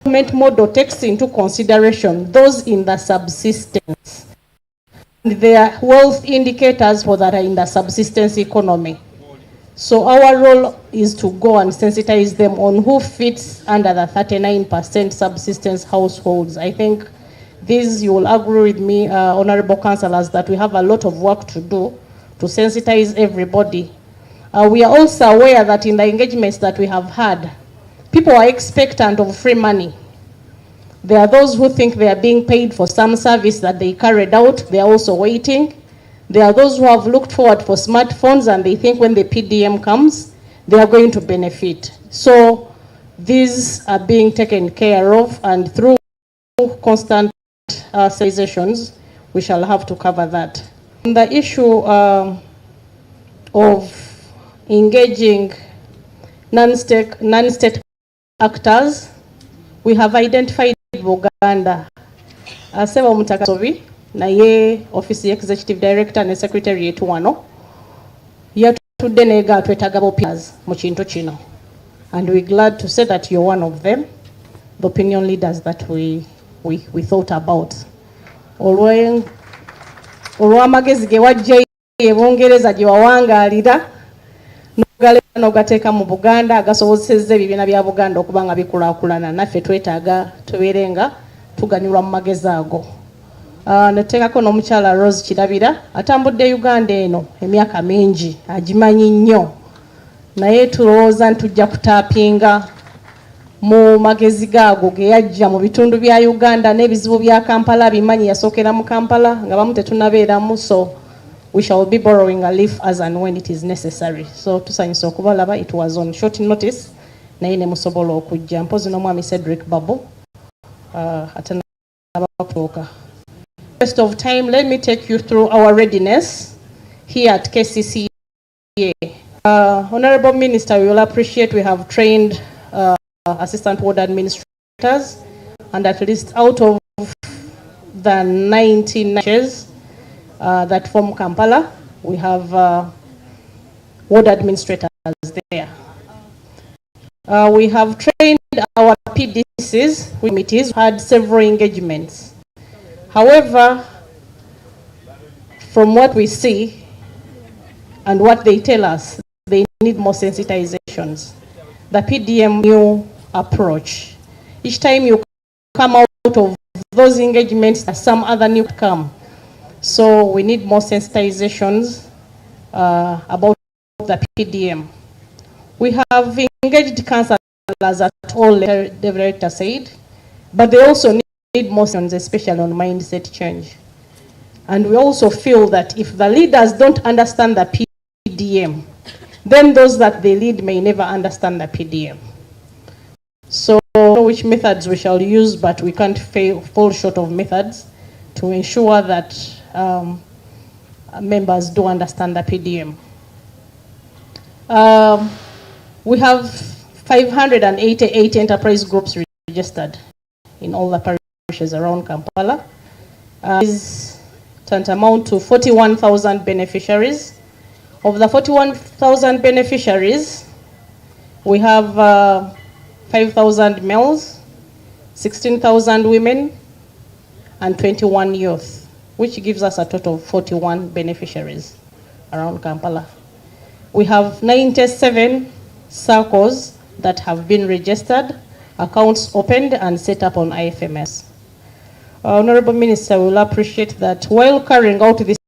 government model takes into consideration those in the subsistence. Their wealth indicators for that are in the subsistence economy. So our role is to go and sensitize them on who fits under the 39% subsistence households. I think this, you will agree with me, honorable councillors, that we have a lot of work to do to sensitize everybody. We are also aware that in the engagements that we have had, people are expectant of free money. There are those who think they are being paid for some service that they carried out. They are also waiting. There are those who have looked forward for smartphones and they think when the PDM comes, they are going to benefit. So these are being taken care of, and through constant sensitizations, we shall have to cover that. On the issue of engaging non-state actors, we have identified Buganda. Seba Mutakasobi, naye Office Executive Director and Secretary yetu wano, yatudde nega twetagabo peers mu kintu kino. And we're glad to say that you're one of them, the opinion leaders that we thought about. Olw'amagezi ge wajja ebongereza gye wawangaalira n'ogateeka mu Buganda agasobozesezza ebibiina bya Buganda okuba nga bikulaakulana, naffe twetaaga tubeere nga tuganirwa mu magezi ago. Netuteekako n'omukyala Rose Kirabira atambudde Uganda eno emyaka mingi, agimanyi nnyo, naye tulowooza ntujja kutaapinga mu magezi gaago ge yajja mu bitundu bya Uganda n'ebizibu bya Kampala bimanyi, yasookera mu Kampala nga bamu tetunabeeramu, so we shall be borrowing a leaf as and when it is necessary. So tusanyusa okubalaba, it was on short notice naye ne musobola okujja. Mpozi n'omwami Cedric Babu ate n'abakutuuka. Rest of time, let me take you through our readiness here at KCCA. Honorable Minister, we will appreciate we have trained assistant ward administrators, and at least out of the 19 natures that form Kampala, we have ward administrators there. We have trained our PDCs, committees, had several engagements. However, from what we see and what they tell us, they need more sensitizations. The PDM new approach. Each time you come out of those engagements, some other new come. So we need more sensitizations about the PDM. We have engaged councillors at all, the director said, but they also need more sensitizations, especially on mindset change. And we also feel that if the leaders don't understand the PDM, then those that they lead may never understand the PDM. So which methods we shall use, but we can't fall short of methods to ensure that members do understand the PDM. We have 588 enterprise groups registered in all the parishes around Kampala. This tantamount to 41,000 beneficiaries. Of the 41,000 beneficiaries, We have 5,000 males, 16,000 women, and 21 youth, which gives us a total of 41 beneficiaries around Kampala. We have 97 circles that have been registered, accounts opened and set up on IFMS. Honorable Minister, we will appreciate that while carrying out this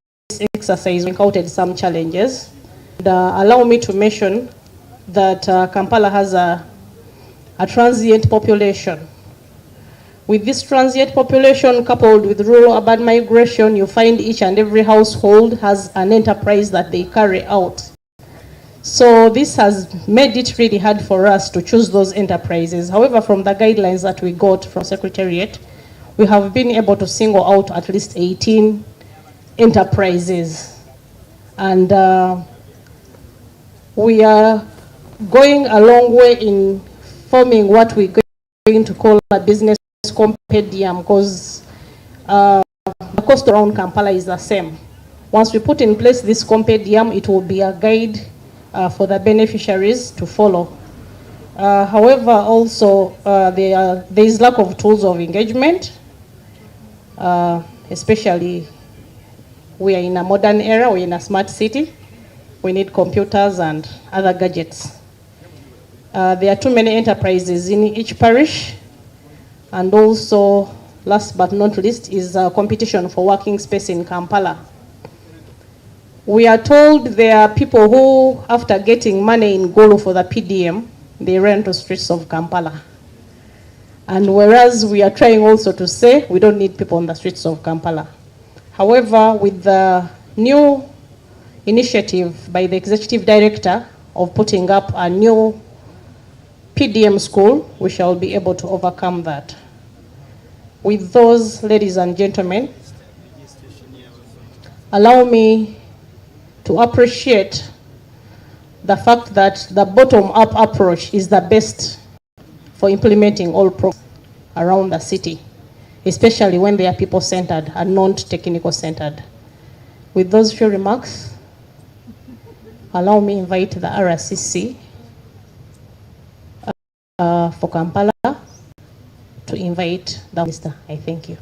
exercise, we encountered some challenges. And, allow me to mention that Kampala has a transient population. With this transient population coupled with rural-urban migration, you find each and every household has an enterprise that they carry out. So this has made it really hard for us to choose those enterprises. However, from the guidelines that we got from Secretariat, we have been able to single out at least 18 enterprises. And we are going a long way in forming what we're going to call a business compendium, because the cost around Kampala is the same. Once we put in place this compendium, it will be a guide for the beneficiaries to follow. However, also there is lack of tools of engagement, especially we are in a modern era, we're in a smart city. We need computers and other gadgets. There are too many enterprises in each parish, and also, last but not least, is a competition for working space in Kampala. We are told there are people who, after getting money in Gulu for the PDM, they ran to streets of Kampala. And whereas we are trying also to say we don't need people on the streets of Kampala. However, with the new initiative by the Executive Director of putting up a new PDM school, we shall be able to overcome that. With those, ladies and gentlemen, allow me to appreciate the fact that the bottom-up approach is the best for implementing all programs around the city, especially when they are people-centered and non-technical centered. With those few remarks, allow me to invite the RCC for Kampala to invite the Minister. I thank you.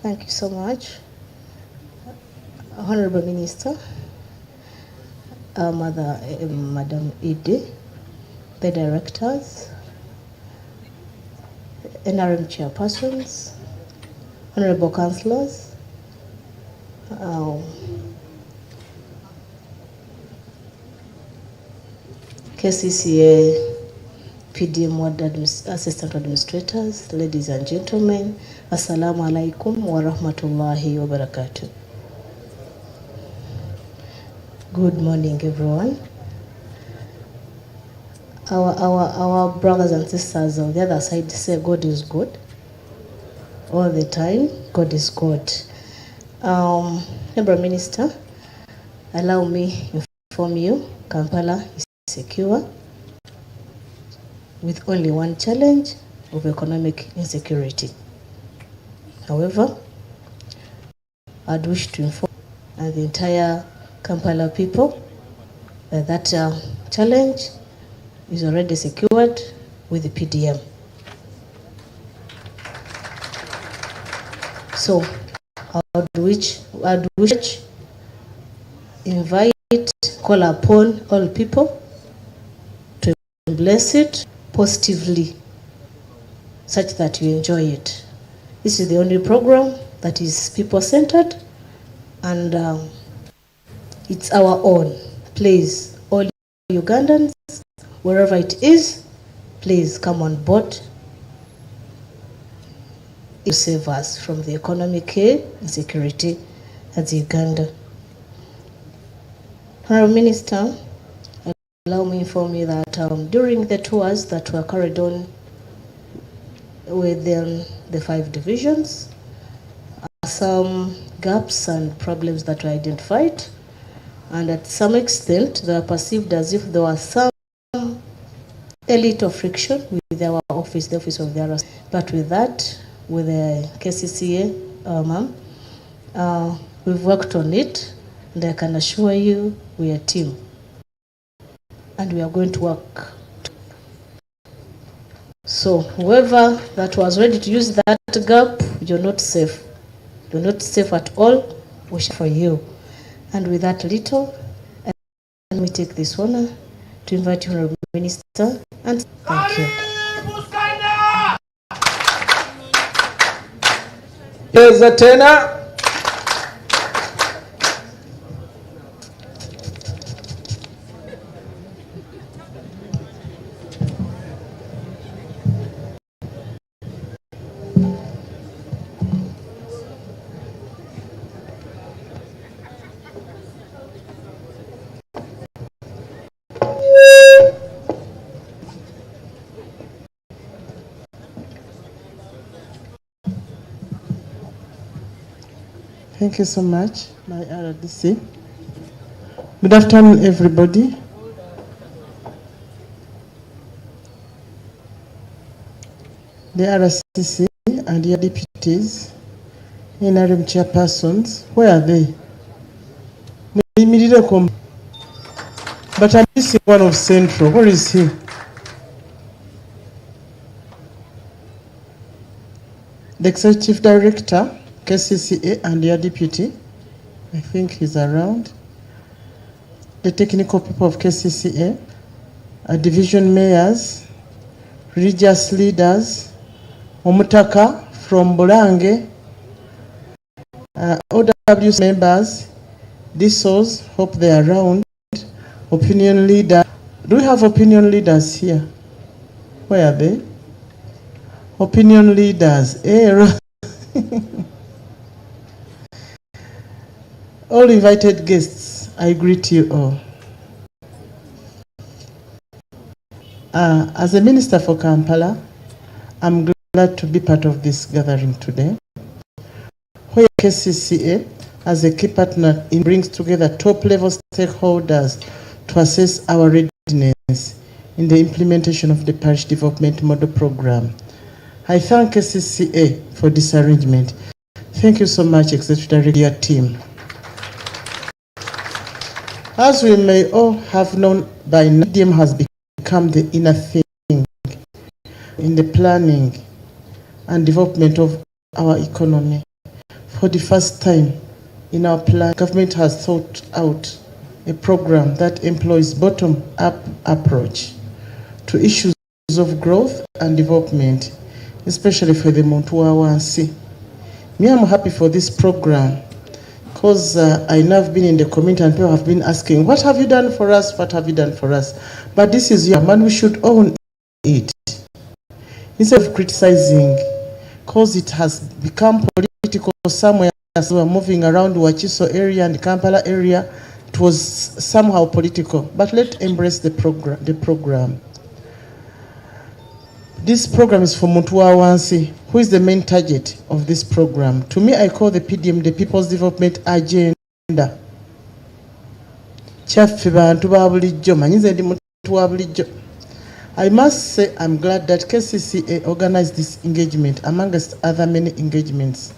Thank you so much, Honorable Minister, Madam Ide, the directors, NRM chairpersons, Honorable councillors, KCCA, PDM ward assistant administrators, ladies and gentlemen, Assalamu alaikum wa rahmatullahi wa barakatuh. Good morning, everyone. Our brothers and sisters on the other side say God is good. All the time, God is good. Honorable Minister, allow me to inform you, Kampala is secure, with only one challenge of economic insecurity. However, I'd wish to inform the entire Kampala people that challenge is already secured with the PDM. So, I'd wish invite, call upon all people to bless it positively, such that you enjoy it. This is the only program that is people-centered, and it's our own. Please, all Ugandans, wherever it is, please come on board to save us from the economic insecurity as Uganda. Honourable Minister, allow me to inform you that during the tours that were carried on within the 5 divisions, some gaps and problems that were identified, and at some extent they were perceived as if there was some a little friction with our office, the office of the RS. But with that, with the KCCA, we've worked on it, and I can assure you we are a team, and we are going to work. So whoever that was ready to use that gap, you're not safe. You're not safe at all. We shall for you. And with that little, let me take this honor to invite you, Honourable Minister, and thank you. Cheza tena. Thank you so much, my RDC. Good afternoon, everybody. The RCC and their deputies, interim chairpersons, where are they? But I'm missing one of Central. Where is he? The Executive Director, KCCA, and their deputy, I think he's around. The technical people of KCCA, division mayors, religious leaders, Omutaka from Bulange, OWC members, DSOs, hope they are around, opinion leader. Do we have opinion leaders here? Where are they? Opinion leaders. All invited guests, I greet you all. As a minister for Kampala, I'm glad to be part of this gathering today, where KCCA, as a key partner, brings together top-level stakeholders to assess our readiness in the implementation of the Parish Development Model Program. I thank KCCA for this arrangement. Thank you so much, Executive Director team. As we may all have known by now, PDM has become the inner thing in the planning and development of our economy. For the first time in our plan, government has thought out a program that employs bottom-up approach to issues of growth and development, especially for the Muntu. Me, I'm happy for this program because I know I've been in the community and people have been asking, what have you done for us? What have you done for us? But this is your man, we should own it. Instead of criticizing, because it has become political somewhere as we are moving around Wachiso area and Kampala area, it was somehow political. But let's embrace the program. This program is for Muntu. Who is the main target of this program? To me, I call the PDM the People's Development Agenda. I must say I'm glad that KCCA organized this engagement amongst other many engagements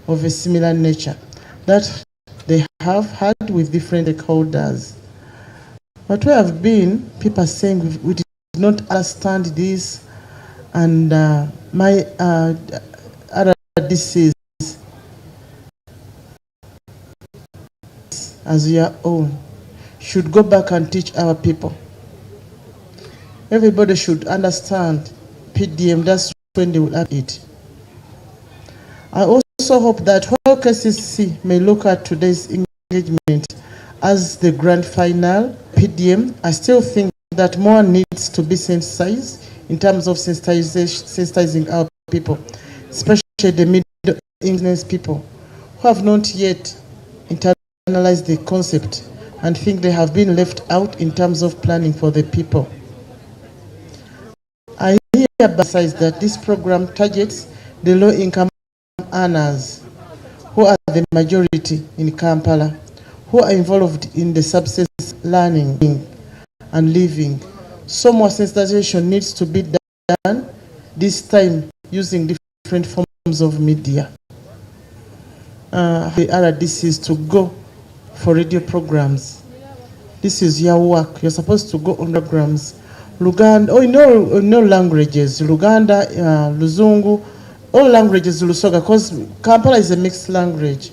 of a similar nature that they have had with different stakeholders. But we have been, people are saying we did not understand this, and my RDCs as your own should go back and teach our people. Everybody should understand PDM, that's when they will have it. I also hope that while KCC may look at today's engagement as the grand final PDM, I still think that more needs to be sensitized in terms of sensitizing our people, especially the middle-income people who have not yet internalized the concept and think they have been left out in terms of planning for the people. I hereby emphasize that this program targets the low-income earners, who are the majority in Kampala, who are involved in the subsistence learning and living. So more sensitization needs to be done, this time using different forms of media. The RDCs to go for radio programs. This is your work. You're supposed to go on programs. Luganda, no languages. Luganda, Luzungu, all languages, Lusoga, because Kampala is a mixed language.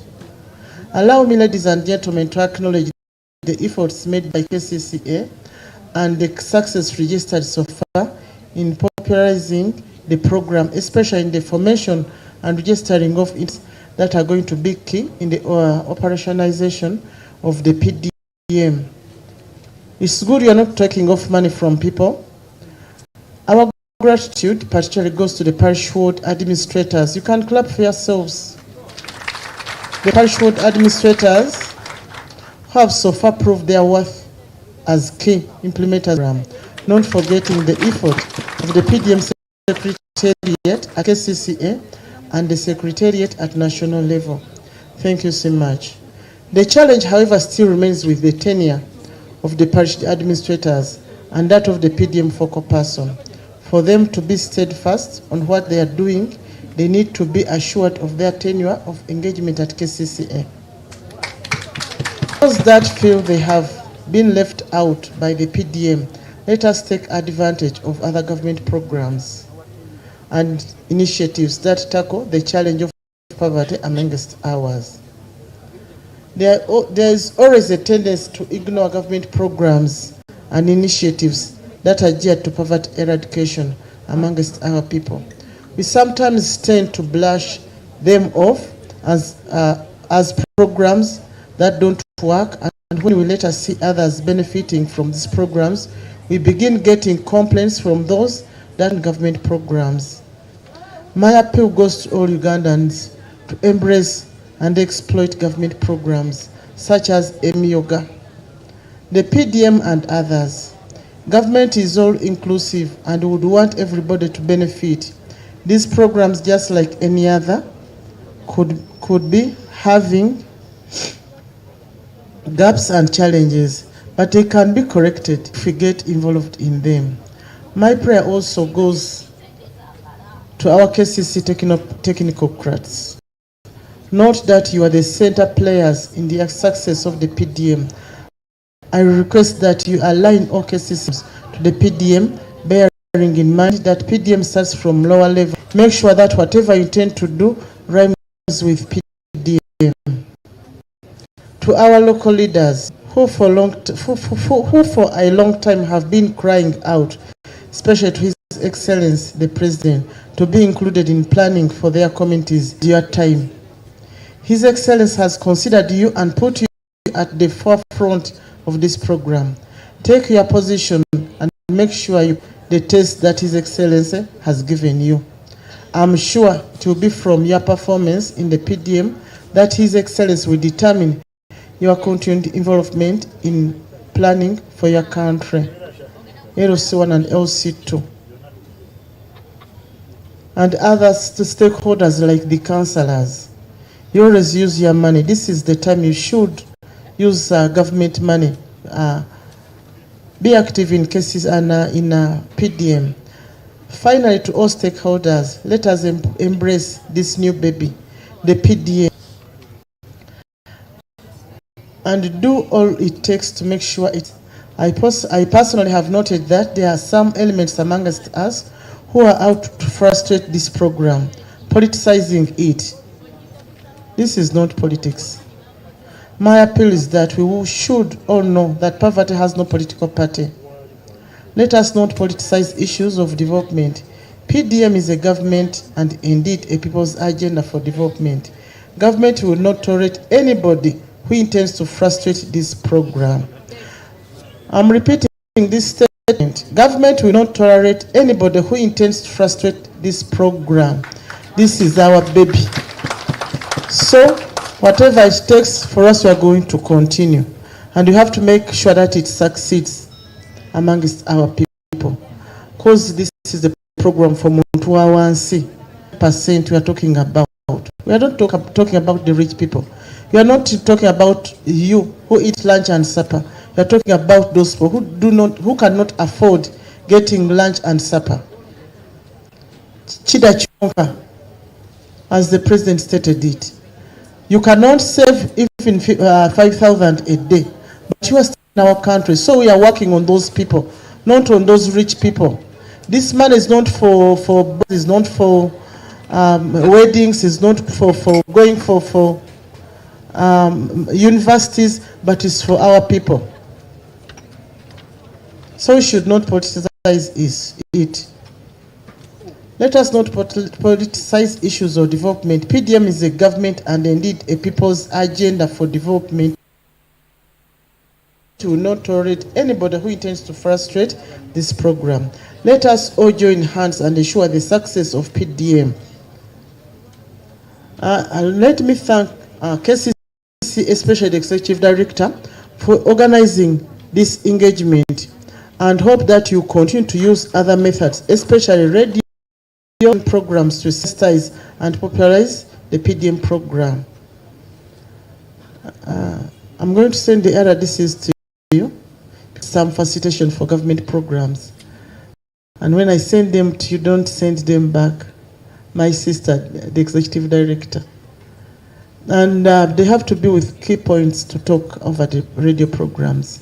Allow me, ladies and gentlemen, to acknowledge the efforts made by KCCA and the success registered so far in popularizing the program, especially in the formation and registering of it that are going to be key in the operationalization of the PDM. It's good you're not taking off money from people. Our gratitude particularly goes to the parish ward administrators. You can clap for yourselves. The parish ward administrators have so far proved their worth as key implementers, not forgetting the effort of the PDM Secretariat at KCCA and the Secretariat at national level. Thank you so much. The challenge, however, still remains with the tenure of the parish administrators and that of the PDM focal person. For them to be steadfast on what they are doing, they need to be assured of their tenure of engagement at KCCA. Those that feel they have been left out by the PDM, let us take advantage of other government programs and initiatives that tackle the challenge of poverty amongst ours. There is always a tendency to ignore government programs and initiatives that are geared to poverty eradication amongst our people. We sometimes tend to brush them off as programs that don't work, and when we later see others benefiting from these programs, we begin getting complaints from those that government programs. My appeal goes to all Ugandans to embrace and exploit government programs such as Emyoga, the PDM and others. Government is all inclusive and would want everybody to benefit. These programs, just like any other, could be having gaps and challenges, but they can be corrected if we get involved in them. My prayer also goes to our KCC technocrats. Note that you are the center players in the success of the PDM. I request that you align all KCCs to the PDM, bearing in mind that PDM starts from lower level. Make sure that whatever you intend to do rhymes with PDM. To our local leaders who for a long time have been crying out, especially to His Excellency the President, to be included in planning for their communities, your time. His Excellency has considered you and put you at the forefront of this program. Take your position and make sure the taste that His Excellency has given you. I'm sure it will be from your performance in the PDM that His Excellency will determine your continued involvement in planning for your country, LC1 and LC2. And others, the stakeholders like the councillors. You always use your money. This is the time you should use government money. Be active in cases and in PDM. Finally, to all stakeholders, let us embrace this new baby, the PDM, and do all it takes to make sure it. I personally have noted that there are some elements amongst us who are out to frustrate this program, politicizing it. This is not politics. My appeal is that we should all know that poverty has no political party. Let us not politicize issues of development. PDM is a government and indeed a people's agenda for development. Government will not tolerate anybody who intends to frustrate this program. I'm repeating this statement. Government will not tolerate anybody who intends to frustrate this program. This is our baby. So, whatever it takes for us, we are going to continue. And we have to make sure that it succeeds amongst our people. Because this is the program for Montuawansi percent we are talking about. We are not talking about the rich people. We are not talking about you who eat lunch and supper. We are talking about those people who cannot afford getting lunch and supper. Chida chonka, as the president stated it. You cannot save even 5,000 a day, but you are still in our country. So we are working on those people, not on those rich people. This money is not for is not for weddings, is not for going for universities, but it's for our people. So we should not politicize it. Let us not politicize issues of development. PDM is a government and indeed a people's agenda for development. We will not tolerate anybody who intends to frustrate this program. Let us all join hands and ensure the success of PDM. Let me thank KCCA, especially the Executive Director, for organizing this engagement, and hope that you continue to use other methods, especially radio programs, to sensitize and popularize the PDM program. I'm going to send the RDCs to you, some facilitation for government programs. And when I send them to you, don't send them back. My sister, the Executive Director. And they have to be with key points to talk over the radio programs.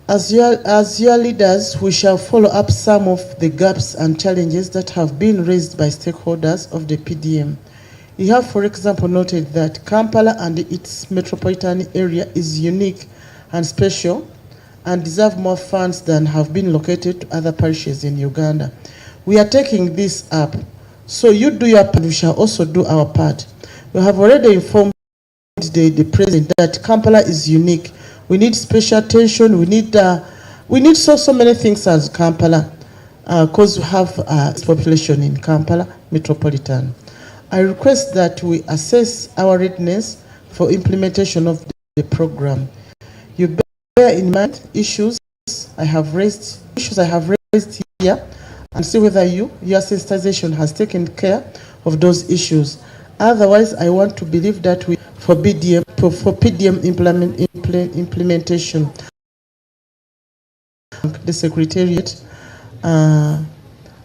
As your leaders, we shall follow up some of the gaps and challenges that have been raised by stakeholders of the PDM. You have, for example, noted that Kampala and its metropolitan area is unique and special and deserve more funds than have been located to other parishes in Uganda. We are taking this up. So you do your part, we shall also do our part. We have already informed the president that Kampala is unique. We need special attention. We need so many things as Kampala, because we have population in Kampala metropolitan. I request that we assess our readiness for implementation of the program. You bear in mind issues I have raised here, and see whether your sensitization has taken care of those issues. Otherwise, I want to believe that for PDM implementation, the Secretariat,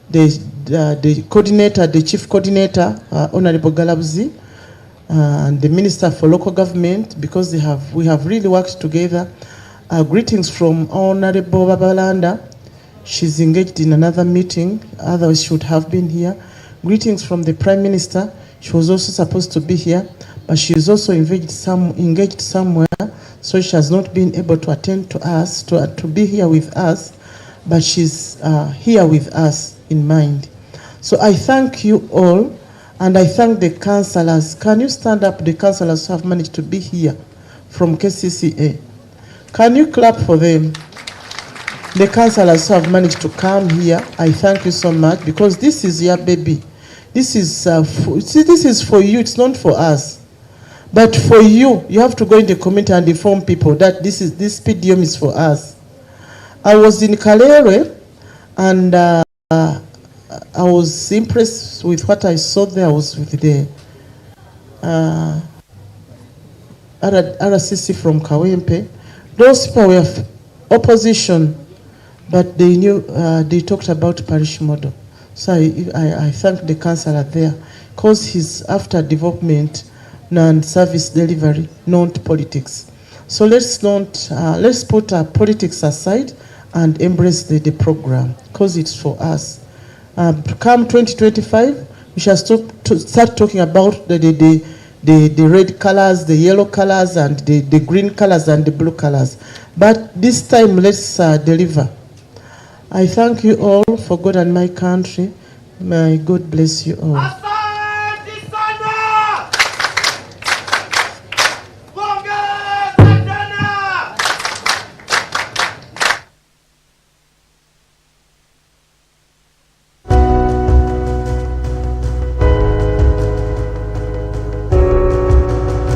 the coordinator, the chief coordinator, Honorable Galabuzi, and the Minister for Local Government, because we have really worked together. Greetings from Honorable Babalanda. She's engaged in another meeting, otherwise she would have been here. Greetings from the Prime Minister. She was also supposed to be here, but she is also engaged somewhere, so she has not been able to attend to us, to be here with us, but she's here with us in mind. So I thank you all, and I thank the councillors. Can you stand up, the councillors who have managed to be here from KCCA? Can you clap for them? The councillors who have managed to come here, I thank you so much, because this is your baby. This is for you, it's not for us. But for you, you have to go in the community and inform people that this PDM is for us. I was in Kalere, and I was impressed with what I saw there. I was with the RCC from Kawempe. Those people were opposition, but they knew, they talked about parish model. So I thank the councillor there, because he's after development and service delivery, not politics. So let's put our politics aside and embrace the program, because it's for us. Come 2025, we shall start talking about the red colors, the yellow colors, and the green colors and the blue colors. But this time, let's deliver. I thank you all for God and my country. May God bless you all.